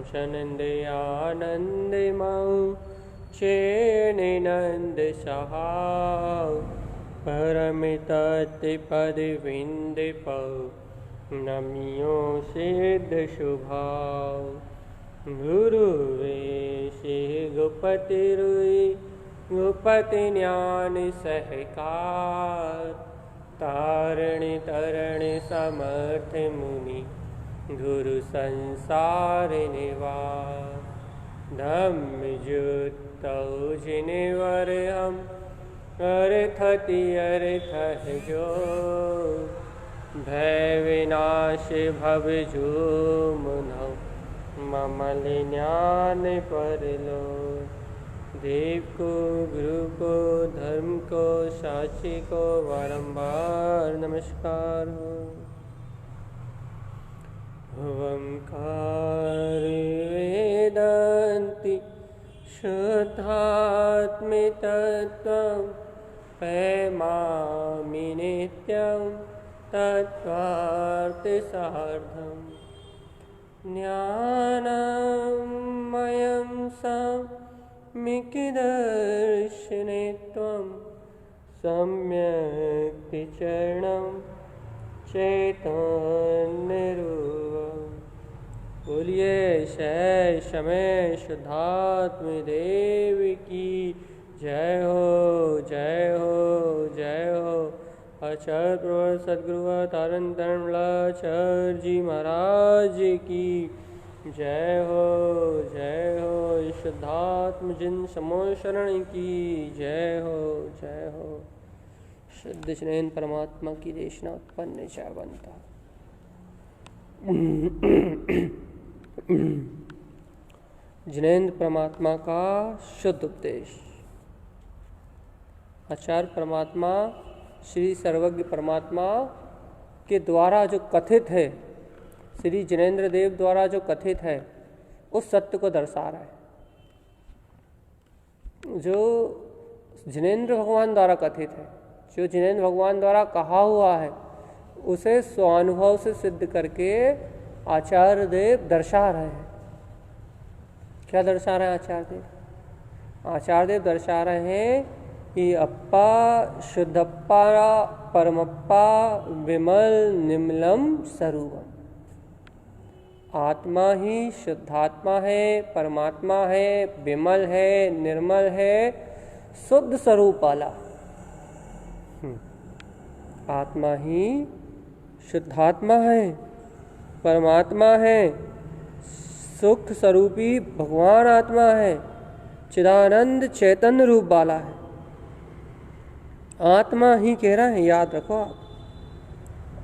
शनन्दयानन्दमौ चेनिनन्दसहाौ परमितत्पदविन्दपौ नम्यो सिद्धशुभाौ गुरुवेशे गोपतिरुई गोपति ज्ञान सहकार तारिणी तरणि समर्थ मुनि गुरु संसार निवार धम्म जुतौ जिनवर हम अर्थति अर्थ जो भय विनाश भव जो मुनौ ममल ज्ञान परलो देव को गुरु को धर्म को साक्षी को बारंबार नमस्कार हो। ओंकार वेदांति शुद्धात्म तत्त्वं पैमामि नित्यं तत्त्वार्थ सार्धम् ज्ञानमयं सम्यक्दर्शने त्वं सम्यक् चरणं चैतन्यरूपम्। बोलिए शय शमय शुद्धात्म देव की जय हो जय हो जय हो। आचार्य प्रवर सदगुरु तारण तरणलाचार्य जी महाराज की जय हो जय हो। शुद्धात्म जिन समो शरण की जय हो जय हो। शुद्ध जैन परमात्मा की देशना उत्पन्न चावंता जिनेन्द्र परमात्मा का शुद्ध उपदेश। आचार्य परमात्मा श्री सर्वज्ञ परमात्मा के द्वारा जो कथित है, श्री जिनेन्द्र देव द्वारा जो कथित है, उस सत्य को दर्शा रहा है। जो जिनेन्द्र भगवान द्वारा कथित है, जो जिनेन्द्र भगवान द्वारा कहा हुआ है, उसे स्वानुभव से सिद्ध करके आचार्य देव दर्शा रहे हैं। क्या दर्शा रहे हैं आचार्य देव? आचार्य देव दर्शा रहे हैं कि अप्पा शुद्धप्पा परमप्पा विमल निर्मलम स्वरूपम। आत्मा ही शुद्धात्मा है, परमात्मा है, विमल है, निर्मल है, शुद्ध स्वरूप वाला। आत्मा ही शुद्धात्मा है, परमात्मा है, सुख स्वरूपी भगवान आत्मा है, चिदानंद चैतन्य रूप वाला है। आत्मा ही कह रहा है, याद रखो आप।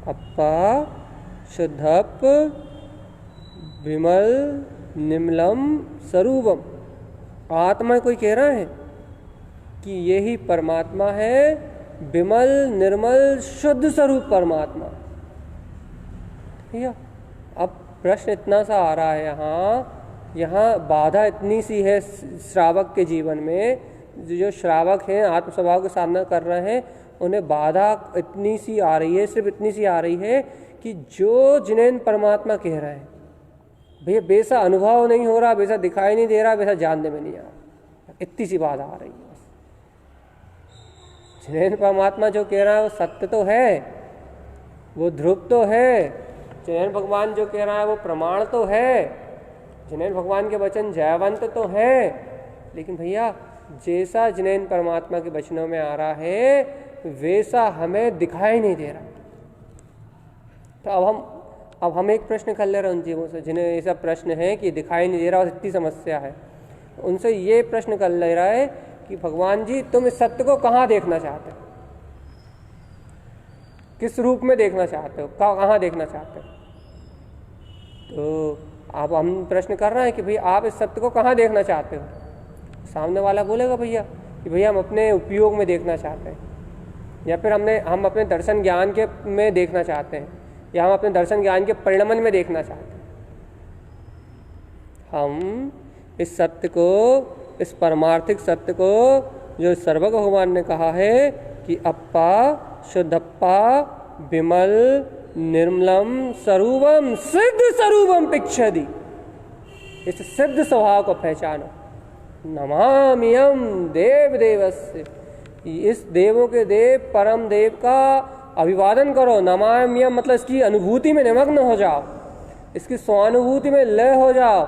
अप्पा शुद्धप विमल निर्मलम स्वरूपम। आत्मा कोई कह रहा है कि यही परमात्मा है, विमल निर्मल शुद्ध स्वरूप परमात्मा। ठीक है। अब प्रश्न इतना सा आ रहा है, यहाँ बाधा इतनी सी है श्रावक के जीवन में। जो श्रावक हैं, आत्म स्वभाव का सामना कर रहे हैं, उन्हें बाधा इतनी सी आ रही है, सिर्फ इतनी सी आ रही है कि जो जिनेन्द्र परमात्मा कह रहे हैं, भैया वैसा अनुभव नहीं हो रहा, वैसा दिखाई नहीं दे रहा, वैसा जानने में नहीं आ रहा। इतनी सी बाधा आ रही है। जिनेन्द्र परमात्मा जो कह रहा है वो सत्य तो है, वो ध्रुव तो है। जिनेन्द्र भगवान जो कह रहा है वो प्रमाण तो है। जिनेन्द्र भगवान के वचन जयवंत तो है। लेकिन भैया जैसा जिनेन्द्र परमात्मा के वचनों में आ रहा है, वैसा हमें दिखाई नहीं दे रहा। तो अब हम एक प्रश्न कर ले रहे हैं उन जीवों से जिन्हें ऐसा प्रश्न है कि दिखाई नहीं दे रहा और इतनी समस्या है। उनसे ये प्रश्न कर ले रहा है कि भगवान जी, तुम इस सत्य को कहाँ देखना चाहते हो? किस रूप में देखना चाहते हो? कहाँ देखना चाहते हो? तो अब हम प्रश्न कर रहे हैं कि भाई आप इस सत्य को कहाँ देखना चाहते हो? सामने वाला बोलेगा भैया कि भैया हम अपने उपयोग में देखना चाहते हैं, या फिर हम अपने दर्शन ज्ञान के में देखना चाहते हैं, या हम अपने दर्शन ज्ञान के परिणमन में देखना चाहते हैं। हम इस सत्य को, इस परमार्थिक सत्य को जो सर्वज्ञ भगवान ने कहा है कि अप्पा शुद्धप्पा विमल निर्मलम स्वरूपम सिद्ध स्वरूपम पिक्षति, इस सिद्ध स्वभाव को पहचानो। नमाम्यहं देव देवस्य, इस देवों के देव परम देव का अभिवादन करो। नमाम्यहं मतलब इसकी अनुभूति में निमग्न हो जाओ, इसकी स्वानुभूति में लय हो जाओ,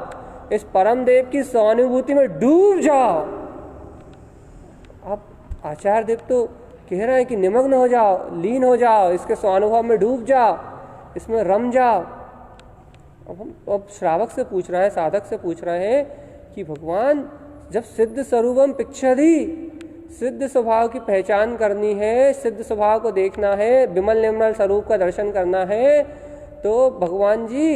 इस परम देव की स्वानुभूति में डूब जाओ। अब आचार्य देव तो कह रहे हैं कि निमग्न हो जाओ, लीन हो जाओ, इसके स्वानुभव में डूब जाओ, इसमें रम जाओ। अब श्रावक से पूछ रहे हैं, साधक से पूछ रहे हैं कि भगवान जब सिद्ध स्वरूपम पिक्षधि, सिद्ध स्वभाव की पहचान करनी है, सिद्ध स्वभाव को देखना है, विमल निर्मल स्वरूप का दर्शन करना है, तो भगवान जी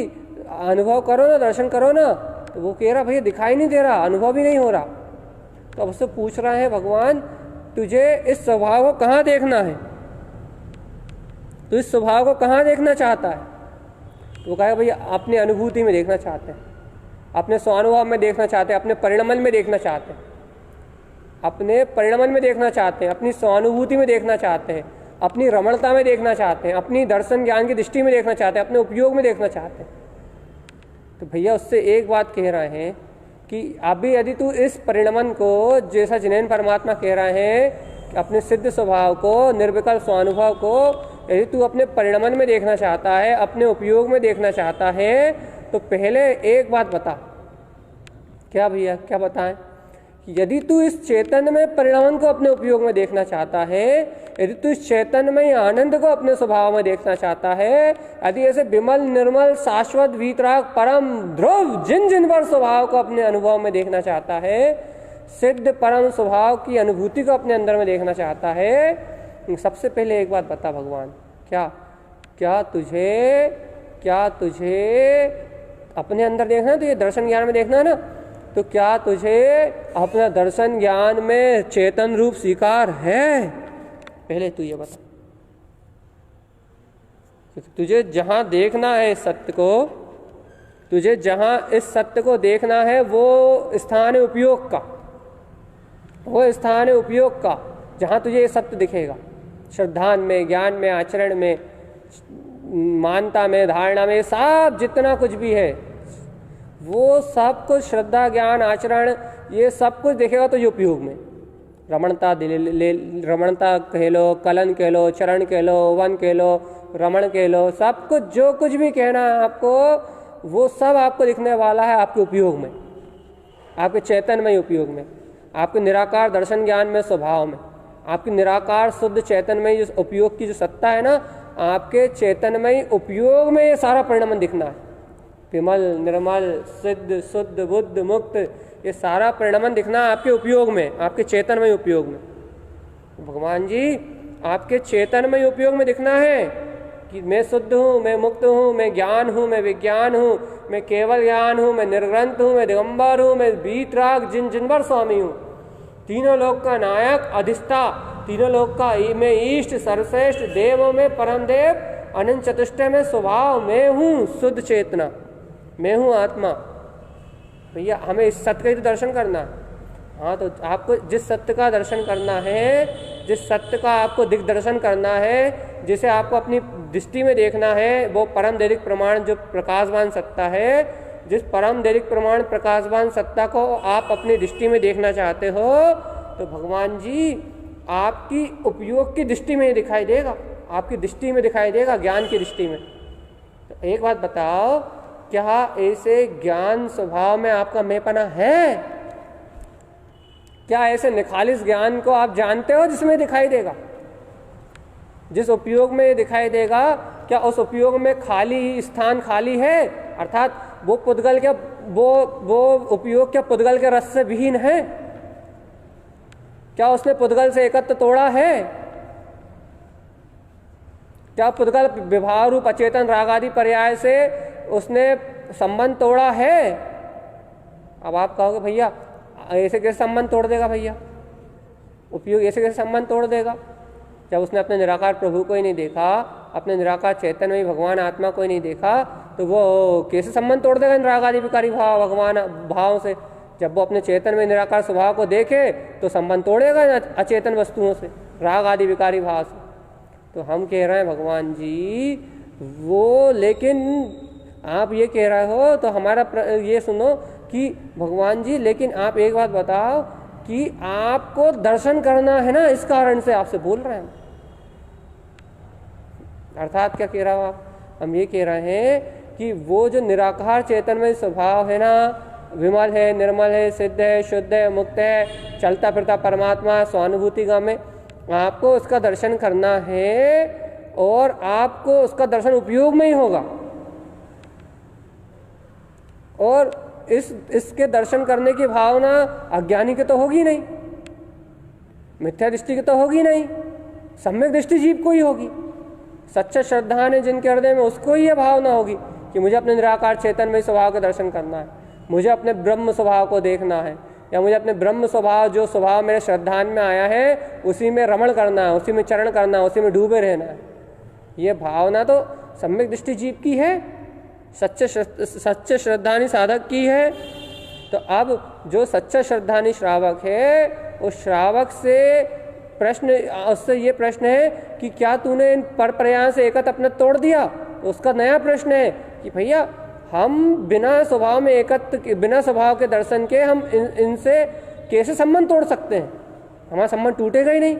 अनुभव करो ना, दर्शन करो ना। तो वो कह रहा भैया दिखाई नहीं दे रहा, अनुभव भी नहीं हो रहा। तो अब उससे पूछ रहा है भगवान तुझे इस स्वभाव को कहाँ देखना है, तो इस स्वभाव को कहाँ देखना चाहता है? तो वो कहा भैया अपनी अनुभूति में देखना चाहते हैं, अपने स्वानुभव में देखना चाहते हैं, अपने परिणमन में देखना चाहते हैं, अपने परिणमन में देखना चाहते हैं, अपनी स्वानुभूति में देखना चाहते हैं, अपनी रमणता में देखना चाहते हैं, अपनी दर्शन ज्ञान की दृष्टि में देखना चाहते हैं, अपने उपयोग में देखना चाहते हैं। तो भैया उससे एक बात कह रहे हैं कि अभी यदि तू इस परिणमन को, जैसा जिनेन परमात्मा कह रहे हैं कि अपने सिद्ध स्वभाव को, निर्विकल्प स्वानुभव को यदि तू अपने परिणमन में देखना चाहता है, अपने उपयोग में देखना चाहता है, तो पहले एक बात बता। क्या भैया, क्या बताएं? यदि तू इस चेतन में परिणमन को अपने उपयोग में देखना चाहता है, यदि तू इस चैतन्य में आनंद को अपने स्वभाव में देखना चाहता है, यदि ऐसे विमल निर्मल शाश्वत वीतराग परम ध्रुव जिन जिन पर स्वभाव को अपने अनुभव में देखना चाहता है, सिद्ध परम स्वभाव की अनुभूति को अपने अंदर में देखना चाहता है, सबसे पहले एक बात बता भगवान। क्या तुझे अपने अंदर देखना है? तो ये दर्शन ज्ञान में देखना है ना, तो क्या तुझे अपना दर्शन ज्ञान में चेतन रूप स्वीकार है? पहले तू ये बता। तुझे जहां देखना है सत्य को, तुझे जहां इस सत्य को देखना है, वो स्थान है उपयोग का, वो स्थान है उपयोग का जहां तुझे ये सत्य दिखेगा। श्रद्धान में, ज्ञान में, आचरण में, मानता में, धारणा में, सब जितना कुछ भी है वो सब कुछ श्रद्धा ज्ञान आचरण ये सब कुछ देखेगा तो ये उपयोग में। रमणता रमणता कह लो, कलन कह लो, चरण कह लो, वन कह लो, रमण कह लो, सब कुछ जो कुछ भी कहना है आपको, वो सब आपको दिखने वाला है आपके उपयोग में, आपके चैतन्यमय उपयोग में, आपके निराकार दर्शन ज्ञान में, स्वभाव में, आपकी निराकार शुद्ध चैतन्यमय जो उपयोग की जो सत्ता है ना, आपके चैतन्यमय उपयोग में ये सारा परिणमन दिखना है। विमल निर्मल सिद्ध शुद्ध बुद्ध मुक्त, ये सारा परिणमन दिखना आपके उपयोग में, आपके चेतनमय उपयोग में। भगवान जी आपके चेतनमय उपयोग में दिखना है कि मैं शुद्ध हूँ, मैं मुक्त हूँ, मैं ज्ञान हूँ, मैं विज्ञान हूँ, मैं केवल ज्ञान हूँ, मैं निर्ग्रंथ हूँ, मैं दिगंबर हूँ, मैं वीतराग जिन जिनवर स्वामी हूँ, तीनों लोक का नायक अधिष्ठा, तीनों लोक का मैं ईष्ट सर्वश्रेष्ठ, देवों में परम देव, अनंत चतुष्टय में स्वभाव मैं हूँ, शुद्ध चेतना मैं हूँ, आत्मा। भैया हमें इस सत्य का ही तो दर्शन करना है। हाँ, तो आपको जिस सत्य का दर्शन करना है, जिस सत्य का आपको दिग्दर्शन करना है, जिसे आपको अपनी दृष्टि में देखना है, वो परम दैनिक प्रमाण जो प्रकाशवान सत्ता है, जिस परम दैनिक प्रमाण प्रकाशवान सत्ता को आप अपनी दृष्टि में देखना चाहते हो, तो भगवान जी आपकी उपयोग की दृष्टि में दिखाई देगा, आपकी दृष्टि में दिखाई देगा, ज्ञान की दृष्टि में। तो एक बात बताओ, क्या ऐसे ज्ञान स्वभाव में आपका मैंपना है? क्या ऐसे निखालिस ज्ञान को आप जानते हो जिसमें दिखाई देगा, जिस उपयोग में दिखाई देगा? क्या उस उपयोग में खाली स्थान खाली है? अर्थात वो पुद्गल क्या, वो उपयोग क्या पुद्गल के रस से विहीन है? क्या उसने पुद्गल से एकत्र तोड़ा है? क्या पुद्गल विभाव रूप अचेतन रागादि पर्याय से उसने संबंध तोड़ा है? अब आप कहोगे भैया ऐसे कैसे संबंध तोड़ देगा? भैया उपयोग ऐसे कैसे संबंध तोड़ देगा? जब उसने अपने निराकार प्रभु को ही नहीं देखा, अपने निराकार चैतन्य में भगवान आत्मा को ही नहीं देखा, तो वो कैसे संबंध तोड़ देगा इन रागादि विकारी भाव भगवान भाव से? जब वो अपने चेतन में निराकार स्वभाव को देखे तो संबंध तोड़ेगा अचेतन वस्तुओं से, राग आदि विकारी भाव से। तो हम कह रहे हैं भगवान जी वो, लेकिन आप ये कह रहे हो तो हमारा ये सुनो कि भगवान जी लेकिन आप एक बात बताओ कि आपको दर्शन करना है ना, इस कारण से आपसे बोल रहे हैं। अर्थात क्या कह रहा हूं आप? हम ये कह रहे हैं कि वो जो निराकार चेतनमय स्वभाव है ना, विमल है, निर्मल है, सिद्ध है, शुद्ध है, मुक्त है, चलता फिरता परमात्मा, स्वानुभूतिगामी, आपको उसका दर्शन करना है और आपको उसका दर्शन उपयोग में ही होगा। और इसके दर्शन करने की भावना अज्ञानी की तो होगी नहीं, मिथ्या दृष्टि की तो होगी नहीं, सम्यक दृष्टि जीव को ही होगी। सच्चा श्रद्धा ने जिनके हृदय में, उसको ही यह भावना होगी कि मुझे अपने निराकार चेतन में स्वभाव का दर्शन करना है, मुझे अपने ब्रह्म स्वभाव को देखना है, या मुझे अपने ब्रह्म स्वभाव, जो स्वभाव मेरे श्रद्धान में आया है, उसी में रमण करना है, उसी में चरण करना है, उसी में डूबे रहना है। ये भावना तो सम्यक दृष्टि जीव की है, सच्चे श्रद्धानी साधक की है। तो अब जो सच्चा श्रद्धानी श्रावक है, उस श्रावक से प्रश्न, उससे ये प्रश्न है कि क्या तूने इन पर प्रयास से एकत्र अपना तोड़ दिया? तो उसका नया प्रश्न है कि भैया हम बिना स्वभाव में एकत्र, बिना स्वभाव के दर्शन के हम इनसे कैसे संबंध तोड़ सकते हैं? हमारा संबंध टूटेगा ही नहीं।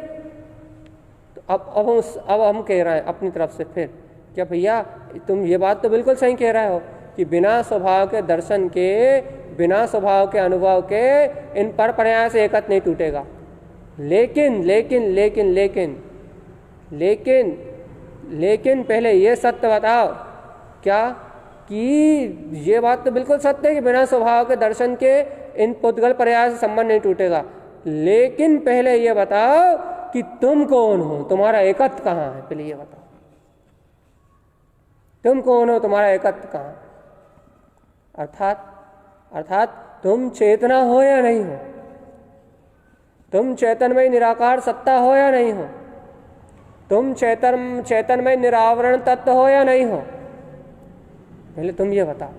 तो अब हम कह रहे हैं अपनी तरफ से फिर, क्या भैया तुम ये बात तो बिल्कुल सही कह रहे हो कि बिना स्वभाव के दर्शन के, बिना स्वभाव के अनुभव के इन पर प्रयास से एकत्र नहीं टूटेगा। लेकिन लेकिन लेकिन लेकिन लेकिन लेकिन पहले ये सत्य बताओ क्या कि ये बात तो बिल्कुल सत्य है कि बिना स्वभाव के दर्शन के इन पुद्गल प्रयास से संबंध नहीं टूटेगा। लेकिन पहले ये बताओ कि तुम कौन हो, तुम्हारा एकत्व कहाँ है? पहले ये बताओ, तुम कौन हो, तुम्हारा एकत्व कहाँ? अर्थात तुम चेतना हो या नहीं हो, तुम चैतन्यमय निराकार सत्ता हो या नहीं हो, तुम चैतन्यमय निरावरण तत्व हो या नहीं हो, पहले तुम ये बताओ।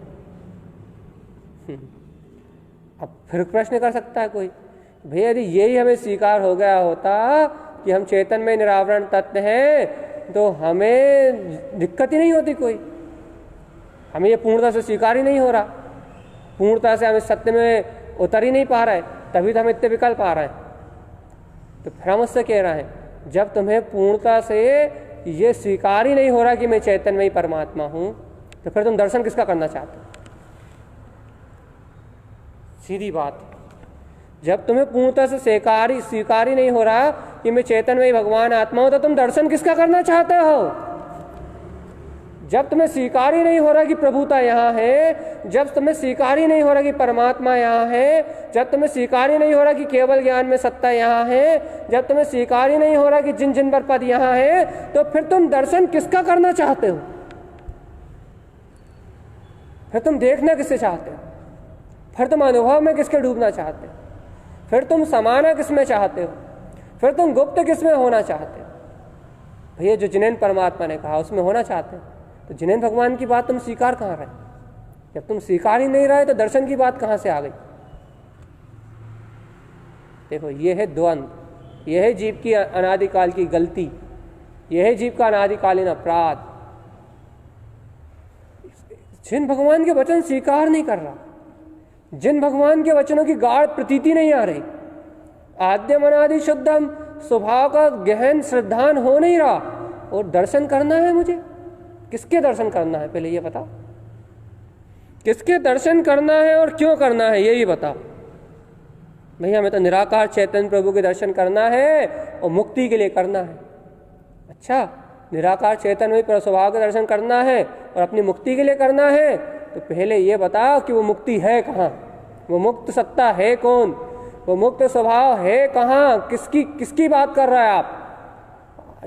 अब फिर प्रश्न कर सकता है कोई, भैया यदि यही हमें स्वीकार हो गया होता कि हम चैतन्यमय निरावरण तत्व हैं, तो हमें दिक्कत ही नहीं होती कोई। हमें ये पूर्णता से स्वीकार ही नहीं हो रहा, पूर्णता से हम इस सत्य में उतर ही नहीं पा रहे, तभी तो हम इतने विकल्प आ रहे हैं। तो फिर हम उससे कह रहे हैं, जब तुम्हें पूर्णता से ये स्वीकार ही नहीं हो रहा कि मैं चैतन्यमय परमात्मा हूं, तो फिर तुम दर्शन किसका करना चाहते हो? सीधी बात, जब तुम्हें पूर्णता से स्वीकार ही नहीं हो रहा कि मैं चैतन्यमय भगवान आत्मा हूं, तो तुम दर्शन किसका करना चाहते हो? जब तुम्हें स्वीकार ही नहीं हो रहा कि प्रभुता यहाँ है, जब तुम्हें स्वीकार ही नहीं हो रहा कि परमात्मा यहाँ है, जब तुम्हें स्वीकार ही नहीं हो रहा कि केवल ज्ञान में सत्ता यहाँ है, जब तुम्हें स्वीकार ही नहीं हो रहा कि जिन जिन पर पद यहाँ है, तो फिर तुम दर्शन किसका करना चाहते हो? फिर तुम देखना किससे चाहते हो? फिर तुम अनुभव में किसके डूबना चाहते हो? फिर तुम समाना किसमें चाहते हो? फिर तुम गुप्त किसमें होना चाहते हो? भैया जो जिनेन परमात्मा ने कहा उसमें होना चाहते हो, तो जिनेन भगवान की बात तुम स्वीकार कहाँ रहे? जब तुम स्वीकार ही नहीं रहे तो दर्शन की बात कहाँ से आ गई? देखो ये है द्वंद, यह है जीव की अनादिकाल की गलती, यह है जीव का अनादिकालीन अपराध। जिन भगवान के वचन स्वीकार नहीं कर रहा, जिन भगवान के वचनों की गाढ़ प्रतीति नहीं आ रही, आद्यम अनादि शुद्धम स्वभाव का गहन श्रद्धान हो नहीं रहा, और दर्शन करना है मुझे, किसके दर्शन करना है? पहले ये बताओ, किसके दर्शन करना है और क्यों करना है, ये भी बताओ। भैया हमें तो निराकार चैतन्य प्रभु के दर्शन करना है और मुक्ति के लिए करना है। अच्छा, निराकार चैतन्य स्वभाव के दर्शन करना है और अपनी मुक्ति के लिए करना है, तो पहले ये बताओ कि वो मुक्ति है कहाँ? वो मुक्त सत्ता है कौन? वो मुक्त स्वभाव है कहाँ? किसकी बात कर रहा है आप?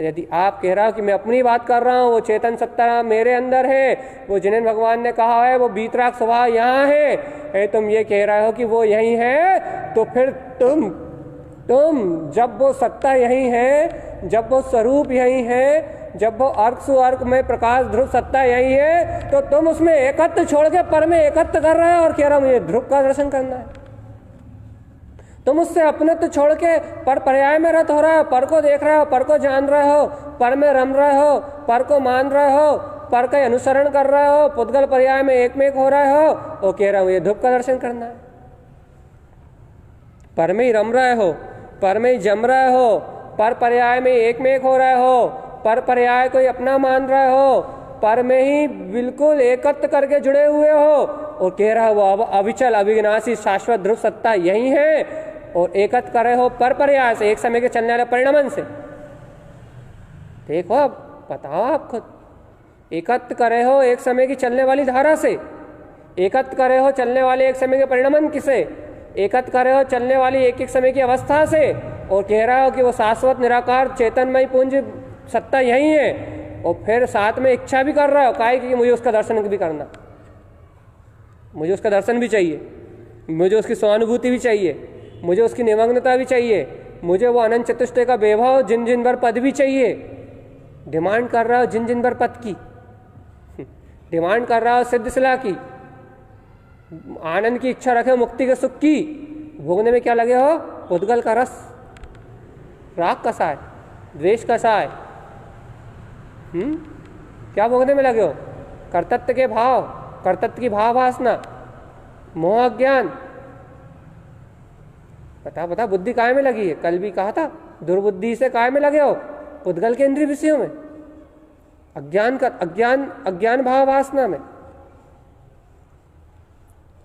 यदि आप कह रहा हो कि मैं अपनी बात कर रहा हूँ, वो चेतन सत्ता मेरे अंदर है, वो जिनेन भगवान ने कहा है वो बीतराग स्वभाव यहाँ है, तुम ये कह रहे हो कि वो यही है, तो फिर तुम जब वो सत्ता यही है, जब वो स्वरूप यही है, जब वो अर्क सुअर्क में प्रकाश ध्रुव सत्ता यही है, तो तुम उसमें एकत्व छोड़ के पर में एकत्व कर रहे हो और कह रहा मुझे ध्रुव का दर्शन करना है। तुम उससे अपने तो छोड़ के पर पर्याय में रत हो रहे हो, पर को देख रहे हो, पर को जान रहे हो, पर में रम रहे हो, पर को मान रहे हो, पर का अनुसरण कर रहे हो, पुद्गल पर्याय में एक में एक हो रहे हो, और कह रहा हूं ये ध्रुव का दर्शन करना है। पर में ही रम रहे हो, पर में ही जम रहे हो, पर पर्याय में एक में एक हो रहे हो, पर पर्याय को अपना मान रहे हो, पर में ही बिल्कुल एकत्र करके जुड़े हुए हो, और कह रहा वो अब अविचल अविनाशी शाश्वत ध्रुव सत्ता यही है, और एकत्र कर रहे हो पर पर्याय से, एक समय के चलने वाले परिणमन से। देखो अब बताओ आप खुद, एकत्र करे हो एक समय की चलने वाली धारा से, एकत्र करे हो चलने वाले एक समय के परिणमन किसे, एकत्र करे हो चलने वाली एक एक समय की अवस्था से, और कह रहा हो कि वो शाश्वत निराकार चेतनमय पुंज सत्ता यही है, और फिर साथ में इच्छा भी कर रहा हो काहे कि मुझे उसका दर्शन भी करना, मुझे उसका दर्शन भी चाहिए, मुझे उसकी स्वानुभूति भी चाहिए, मुझे उसकी निमग्नता भी चाहिए, मुझे वो अनंत चतुष्टय का वैभव जिन जिन भर पद भी चाहिए। डिमांड कर रहा हो जिन जिन भर पद की, डिमांड कर रहा हो सिद्ध शिला की, आनंद की इच्छा रखे हो, मुक्ति के सुख की, भोगने में क्या लगे हो, पुद्गल का रस, राग कसाय, द्वेष कसाय, क्या भोगने में लगे हो, कर्तृत्व के भाव, कर्तृत्व की भाव वासना, मोह अज्ञान। बता बुद्धि काय में लगी है, कल भी कहा था दुर्बुद्धि से काय में लगे हो, पुद्गल के इंद्रिय विषयों में, अज्ञान भाव वासना में।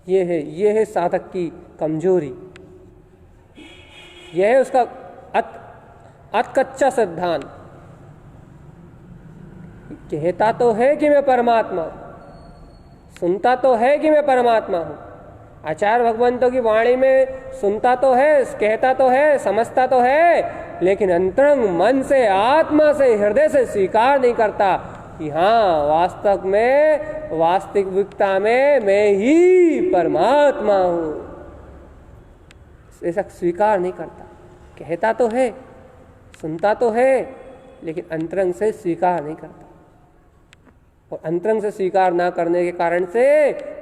ये है साधक की कमजोरी, यह है उसका अत कच्चा सिद्धांत। कहता तो है कि मैं परमात्मा, सुनता तो है कि मैं परमात्मा हूं, आचार्य भगवंतों की वाणी में सुनता तो है, कहता तो है, समझता तो है, लेकिन अंतरंग मन से, आत्मा से, हृदय से स्वीकार नहीं करता कि हाँ वास्तव में, वास्तविकता में मैं ही परमात्मा हूं, ऐसा स्वीकार नहीं करता। कहता तो है, सुनता तो है, लेकिन अंतरंग से स्वीकार नहीं करता, और अंतरंग से स्वीकार ना करने के कारण से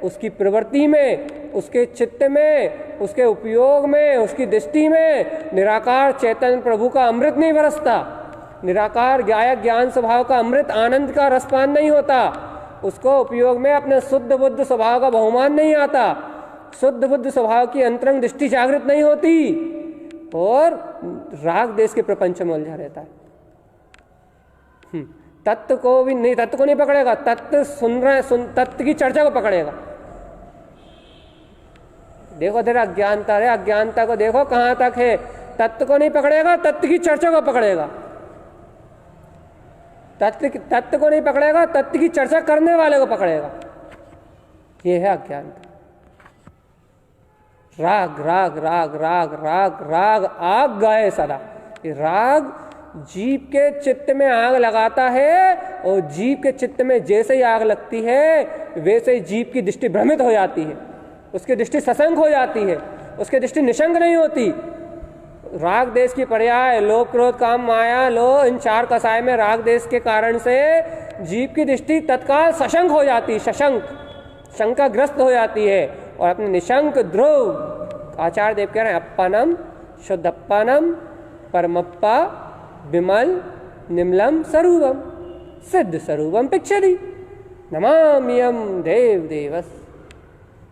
उसकी प्रवृत्ति में, उसके चित्त में, उसके उपयोग में, उसकी दृष्टि में निराकार चैतन्य प्रभु का अमृत नहीं बरसता, निराकार गायक ज्ञान स्वभाव का अमृत आनंद का रसपान नहीं होता, उसको उपयोग में अपने शुद्ध बुद्ध स्वभाव का बहुमान नहीं आता, शुद्ध बुद्ध स्वभाव की अंतरंग दृष्टि जागृत नहीं होती, और राग देश के प्रपंच में उलझा रहता है। तत्व को भी नहीं, तत्व को नहीं पकड़ेगा, तत्व सुन रहे, तत्व की चर्चा को पकड़ेगा। देखो तेरा अज्ञानता है, अज्ञानता को देखो कहां तक है, तत्व को नहीं पकड़ेगा, तत्व की चर्चा को पकड़ेगा, तत्व को नहीं पकड़ेगा, तत्व की चर्चा करने वाले को पकड़ेगा। यह है अज्ञानता। राग राग राग राग राग राग आग गाए सदा, ये राग जीव के चित्त में आग लगाता है, और जीव के चित्त में जैसे ही आग लगती है वैसे ही जीव की दृष्टि भ्रमित हो जाती है, उसकी दृष्टि सशंक हो जाती है, उसकी दृष्टि निशंक नहीं होती। राग देश की पर्याय लोभ क्रोध काम माया लो, इन चार कसाय में राग देश के कारण से जीव की दृष्टि तत्काल सशंक हो जाती है, सशंक शंकाग्रस्त हो जाती है, और अपने निशंक ध्रुव आचार्य देव कह रहे हैं अपनम शुद्धप्पनम परमप्पा विमल निमलम स्वरूपम सिद्ध स्वरूपम पिक्षति नमाम्यहम देव देवस।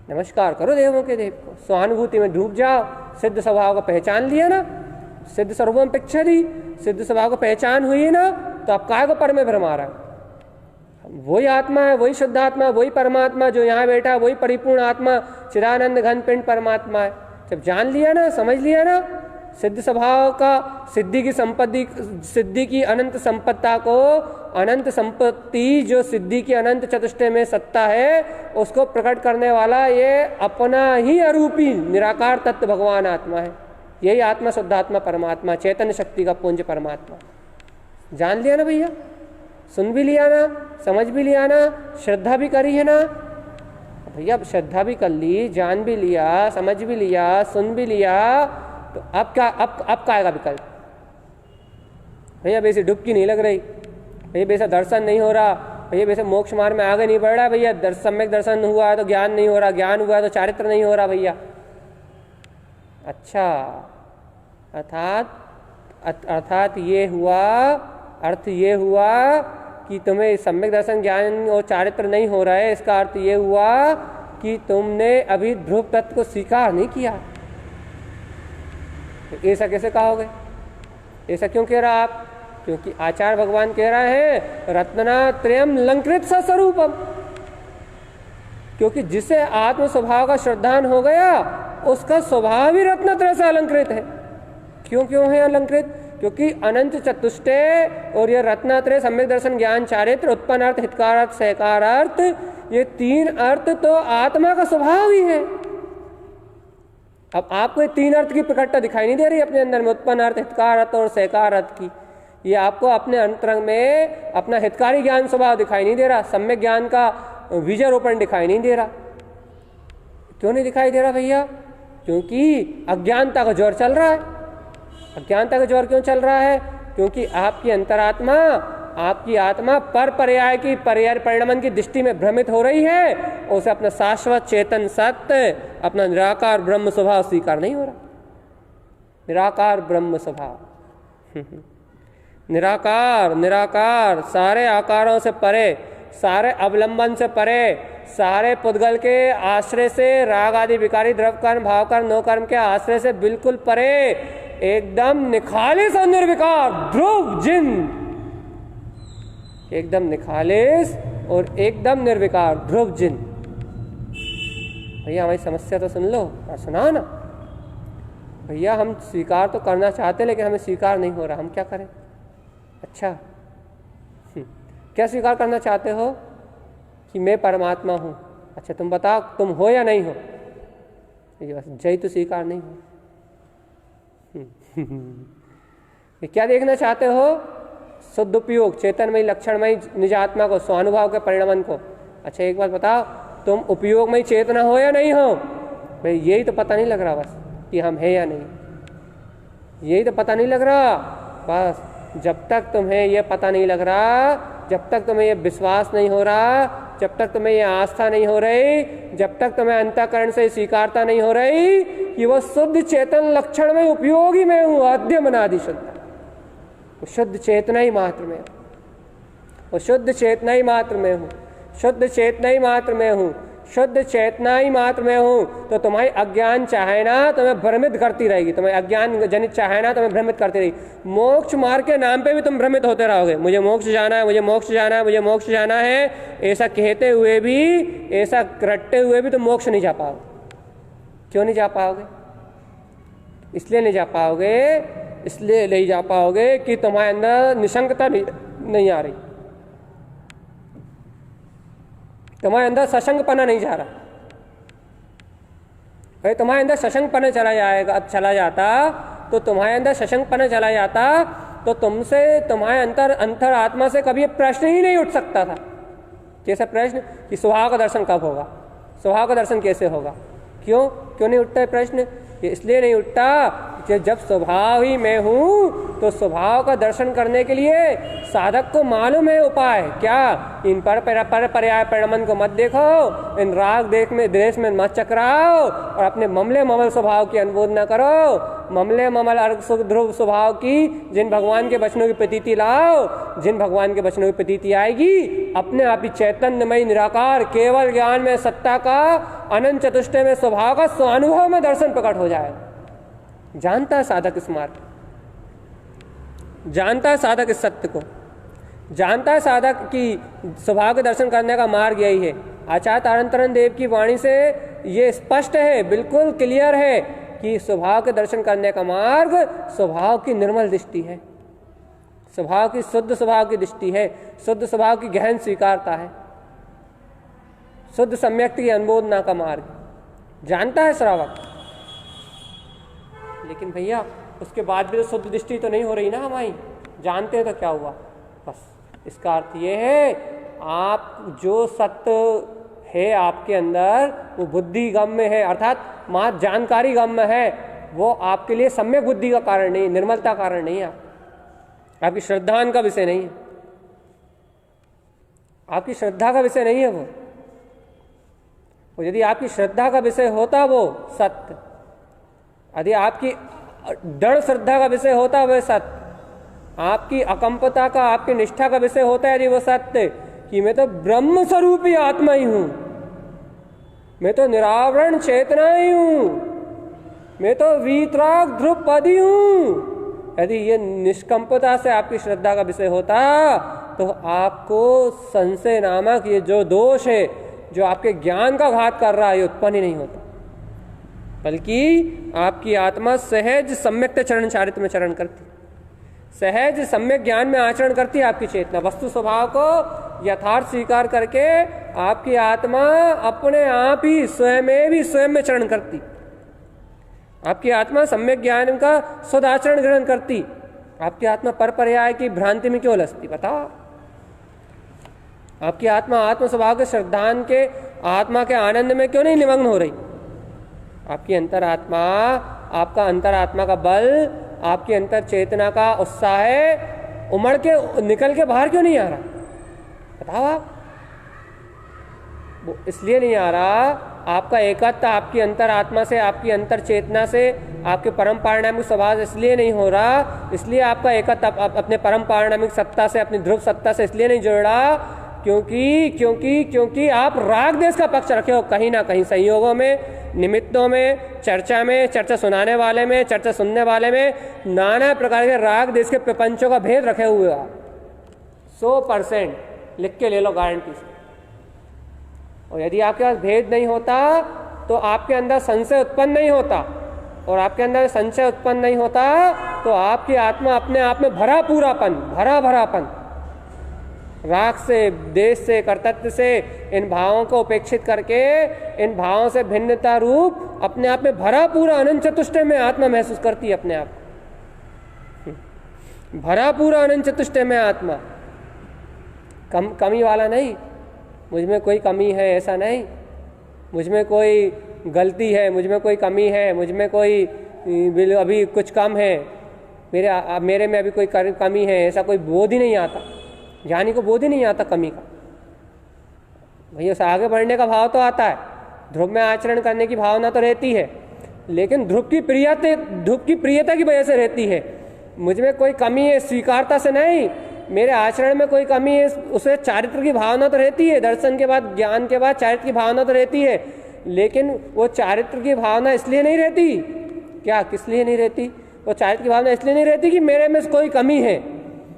नमस्कार करो देवों के देव को, स्वानुभूति में डूब जाओ, सिद्ध स्वभाव को पहचान लिया ना, सिद्ध स्वरूपम पिक्षति, सिद्ध स्वभाव को पहचान हुई ना, तो आप काय को पर में भरमा रहा है, वही आत्मा है, वही शुद्ध आत्मा है, वही परमात्मा जो यहाँ बैठा है, वही परिपूर्ण आत्मा चिदानंद घन पिंड परमात्मा है। जब जान लिया ना, समझ लिया ना, सिद्ध स्वभाव का सिद्धि की संपत्ति, सिद्धि की अनंत संपत्ता को, अनंत संपत्ति जो सिद्धि की अनंत चतुष्टय में सत्ता है, उसको प्रकट करने वाला ये अपना ही अरूपी निराकार तत्व भगवान आत्मा है। यही आत्मा शुद्धात्मा परमात्मा, चैतन्य शक्ति का पुंज परमात्मा। जान लिया ना भैया, सुन भी लिया ना, समझ भी लिया ना, श्रद्धा भी करी है ना भैया, श्रद्धा भी कर ली, जान भी लिया, समझ भी लिया, सुन भी लिया, तो अब क्या, अब क्या आएगा विकल्प भैया? वैसे डुबकी नहीं लग रही भैया, वैसा दर्शन नहीं हो रहा भैया, वैसे मोक्ष मार्ग में आगे नहीं बढ़ रहा भैया, सम्यक दर्शन हुआ है तो ज्ञान नहीं हो रहा, ज्ञान हुआ है तो चारित्र नहीं हो रहा भैया। अच्छा, अर्थात ये हुआ, अर्थ ये हुआ कि तुम्हें सम्यक दर्शन ज्ञान और चारित्र नहीं हो रहा है, इसका अर्थ ये हुआ कि तुमने अभी ध्रुव तत्व को स्वीकार नहीं किया। तो ऐसा कैसे कहोगे? ऐसा क्यों कह रहा आप? क्योंकि आचार्य भगवान कह रहे हैं रत्नात्रयम लंकृत स्वरूपम, क्योंकि जिसे आत्म स्वभाव का श्रद्धान हो गया उसका स्वभाव ही रत्नत्रय से अलंकृत है। क्यों है अलंकृत? क्योंकि अनंत चतुष्टय और यह रत्नात्रय सम्यक दर्शन ज्ञान चारित्र उत्पन्न अर्थ हितकार अर्थ सहकार अर्थ, ये तीन अर्थ तो आत्मा का स्वभाव ही है। अब आपको ये तीन अर्थ की प्रकटता दिखाई नहीं दे रही अपने अंदर में, उत्पन्न अर्थ हितकार अर्थ और सहकार अर्थ की। ये आपको अपने अंतरंग में अपना हितकारी ज्ञान स्वभाव दिखाई नहीं दे रहा, सम्यक ज्ञान का बीजारोपण दिखाई नहीं दे रहा। क्यों नहीं दिखाई दे रहा भैया? क्योंकि अज्ञानता का जोर चल रहा है। अज्ञानता का जोर क्यों चल रहा है? क्योंकि आपकी अंतरात्मा, आपकी आत्मा पर पर्याय की पर्याय परिणमन की दृष्टि में भ्रमित हो रही है, उसे अपना शाश्वत चेतन सत्य, अपना निराकार ब्रह्म स्वभाव स्वीकार नहीं हो रहा। निराकार ब्रह्म स्वभाव, निराकार, निराकार, सारे आकारों से परे, सारे अवलंबन से परे, सारे पुद्गल के आश्रय से, राग आदि विकारी द्रव कर्म भाव कर्म नो कर्म के आश्रय से बिल्कुल परे, एकदम निखालिस और निर्विकार ध्रुव जिन, एकदम निखालिस और एकदम निर्विकार ध्रुव जिन। भैया हमारी समस्या तो सुन लो और सुना ना भैया। हम स्वीकार तो करना चाहते लेकिन हमें स्वीकार नहीं हो रहा, हम क्या करें? अच्छा, क्या स्वीकार करना चाहते हो? कि मैं परमात्मा हूँ। अच्छा तुम बताओ तुम हो या नहीं हो? ये बस जय तो स्वीकार नहीं हो। क्या देखना चाहते हो? शुद्ध उपयोग, चेतनमयी लक्षणमयी निज आत्मा को, स्वानुभाव के परिणमन को। अच्छा एक बात बताओ, तुम उपयोगमयी चेतना हो या नहीं हो? भाई यही तो पता नहीं लग रहा बस कि हम है या नहीं, यही तो पता नहीं लग रहा बस। जब तक तुम्हें यह पता नहीं लग रहा, जब तक तुम्हें यह विश्वास नहीं हो रहा, जब तक तुम्हें यह आस्था नहीं हो रही, जब तक तुम्हें अंतःकरण से स्वीकारता नहीं हो रही कि वो शुद्ध चेतन लक्षण में उपयोगी मैं हूँ, आद्य मनादि शुद्ध, वो शुद्ध चेतना ही मात्र में, वो शुद्ध चेतना ही मात्र में हूँ, शुद्ध चेतना ही मात्र में हूँ, शुद्ध चेतना ही मात्र में हूँ, तो तुम्हारी अज्ञान चाहे ना तुम्हें भ्रमित करती रहेगी, तुम्हें अज्ञान जनित चाहे ना तुम्हें भ्रमित करती रहेगी। मोक्ष मार्ग के नाम पे भी तुम भ्रमित होते रहोगे, मुझे मोक्ष जाना है, मुझे मोक्ष जाना है, मुझे मोक्ष जाना है, ऐसा कहते हुए भी, ऐसा रटते हुए भी तुम मोक्ष नहीं जा पाओगे। क्यों नहीं जा पाओगे? इसलिए नहीं जा पाओगे, इसलिए नहीं जा पाओगे कि तुम्हारे अंदर निशंकता नहीं आ रही, तुम्हारे अंदर सशंकपना नहीं जा रहा। अरे तुम्हारे अंदर सशंकपना चला जाएगा, चला जाता तो तुम्हारे अंदर सशंकपना चला जाता तो तुमसे, तुम्हारे अंतर आत्मा से कभी प्रश्न ही नहीं उठ सकता था। जैसा प्रश्न कि स्वभाव का दर्शन कब होगा, स्वभाव का दर्शन कैसे होगा? क्यों नहीं उठता है प्रश्न? ये इसलिए नहीं उठता कि जब स्वभाव ही मैं हूँ तो स्वभाव का दर्शन करने के लिए साधक को मालूम है उपाय क्या। इन पर पर्याय परिणमन को मत देखो, इन राग देश में मत चकराओ और अपने ममले ममल स्वभाव की अनुबोध न करो। ममले ममल अर्घ सुख ध्रुव स्वभाव की जिन भगवान के वचनों की प्रतीति लाओ, जिन भगवान के वचनों की प्रतीति आएगी, अपने आप ही चैतन्यमय निराकार केवल ज्ञान में सत्ता का, अनंत चतुष्टय में स्वभाव का स्वानुभव में दर्शन प्रकट हो जाएगा। जानता है साधक इस मार्ग, जानता है साधक इस सत्य को, जानता है साधक कि स्वभाव के दर्शन करने का मार्ग यही है। आचार्य तारतरन देव की वाणी से ये स्पष्ट है, बिल्कुल क्लियर है कि स्वभाव के दर्शन करने का मार्ग स्वभाव की निर्मल दृष्टि है, स्वभाव की शुद्ध स्वभाव की दृष्टि है, शुद्ध स्वभाव की गहन स्वीकारता है, शुद्ध सम्यक्त की अनुमोदना का मार्ग जानता है श्रावक। लेकिन भैया उसके बाद भी तो शुद्ध दृष्टि तो नहीं हो रही ना हमारी, जानते हैं तो क्या हुआ? बस इसका अर्थ ये है, आप जो सत्य है आपके अंदर वो बुद्धि गम्य है, अर्थात मात्र जानकारी गम्य है, वो आपके लिए सम्यक बुद्धि का कारण नहीं, निर्मलता का कारण नहीं है, आपकी श्रद्धान का विषय नहीं है, आपकी श्रद्धा का विषय नहीं है वो। यदि आपकी श्रद्धा का विषय होता वो सत्य, यदि आपकी दृढ़ श्रद्धा का विषय होता वह सत्य, आपकी अकंपता का, आपकी निष्ठा का विषय होता है यदि वो सत्य कि मैं तो ब्रह्म स्वरूपी आत्मा ही हूं, मैं तो निरावरण चेतना ही हूं, मैं तो वीतराग ध्रुवपदी हूं, यदि ये निष्कंपता से आपकी श्रद्धा का विषय होता तो आपको संशय नामक ये जो दोष है, जो आपके ज्ञान का घात कर रहा है, ये उत्पन्न ही नहीं होता, बल्कि आपकी आत्मा सहज सम्यक चरण चारित्र में चरण करती, सहज सम्यक ज्ञान में आचरण करती है। आपकी चेतना वस्तु स्वभाव को यथार्थ स्वीकार करके आपकी आत्मा अपने आप ही स्वयं में चरण करती। आपकी आत्मा सम्यक ज्ञान का सदाचरण ग्रहण करती। आपकी आत्मा पर पर्याय की भ्रांति में क्यों लसती, बताओ? आपकी आत्मा आत्म स्वभाव के श्रद्धान के आत्मा के आनंद में क्यों नहीं निमग्न हो रही? आपकी अंतरात्मा, आपका अंतरात्मा का बल, आपकी अंतर चेतना का उत्साह उमड़ के निकल के बाहर क्यों नहीं आ रहा, बताओ आप? वो इसलिए नहीं आ रहा, आपका एकत्व आपकी अंतरात्मा से, आपकी अंतर चेतना से, आपके परम पारिणामिक स्वभाव इसलिए नहीं हो रहा, इसलिए आपका एकत्व अपने परम पारिणामिक सत्ता से, अपनी ध्रुव सत्ता से इसलिए नहीं जुड़ रहा क्योंकि आप राग देश का पक्ष रखे हो कहीं ना कहीं, संयोगों में, निमित्तों में, चर्चा सुनाने वाले में, चर्चा सुनने वाले में नाना प्रकार के राग देश के प्रपंचों का भेद रखे हुए आप 100% लिख के ले लो गारंटी से। और यदि आपके पास भेद नहीं होता तो आपके अंदर संशय उत्पन्न नहीं होता, और आपके अंदर संशय उत्पन्न नहीं होता तो आपकी आत्मा अपने आप में भरापन, राग से, देश से, कर्तव्य से, इन भावों को उपेक्षित करके, इन भावों से भिन्नता रूप अपने आप में भरा पूरा अनंत चतुष्टय में आत्मा महसूस करती है अपने आप, भरा पूरा अनंत चतुष्टय में आत्मा। कमी वाला नहीं, मुझ में कोई कमी है ऐसा नहीं, मुझ में कोई गलती है, मुझ में कोई कमी है, मुझ में कोई अभी कुछ कम है, मेरे में अभी कोई कमी है, ऐसा कोई बोध ही नहीं आता। ज्ञानी को बोध ही नहीं आता कमी का। भैया उसे आगे बढ़ने का भाव तो आता है, ध्रुव में आचरण करने की भावना तो रहती है, लेकिन ध्रुव की प्रियता की वजह से रहती है। मुझ में कोई कमी है स्वीकारता से नहीं, मेरे आचरण में कोई कमी है, उसे चारित्र की भावना तो रहती है, दर्शन के बाद, ज्ञान के बाद चारित्र की भावना तो रहती है, लेकिन वो चारित्र की भावना इसलिए नहीं रहती, क्या किस लिए नहीं रहती? वो चारित्र की भावना इसलिए नहीं रहती कि मेरे में कोई कमी है,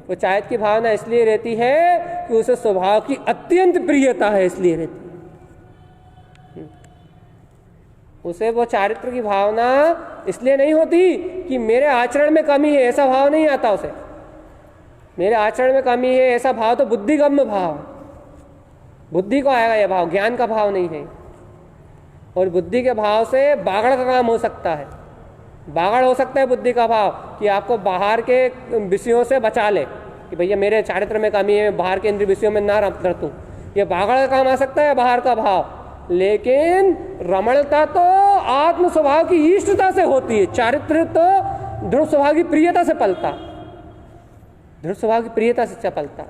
वो चारित्र की भावना इसलिए रहती है कि उसे स्वभाव की अत्यंत प्रियता है, इसलिए रहती है। उसे वो चारित्र की भावना इसलिए नहीं होती कि मेरे आचरण में कमी है, ऐसा भाव नहीं आता उसे। मेरे आचरण में कमी है ऐसा भाव तो बुद्धिगम्य भाव, बुद्धि को आएगा यह भाव, ज्ञान का भाव नहीं है। और बुद्धि के भाव से बागड़ का काम हो सकता है, बागड़ हो सकता है बुद्धि का भाव कि आपको बाहर के विषयों से बचा ले, कि भैया मेरे चारित्र में कमी है, बाहर के इंद्रिय विषयों में ना रतूं, ये बागड़ का काम आ सकता है बाहर का भाव। लेकिन रमणता तो आत्म स्वभाव की इष्टता से होती है, चारित्र तो ध्रुव स्वभाव की प्रियता से पलता, ध्रुव स्वभाव की प्रियता से पलता,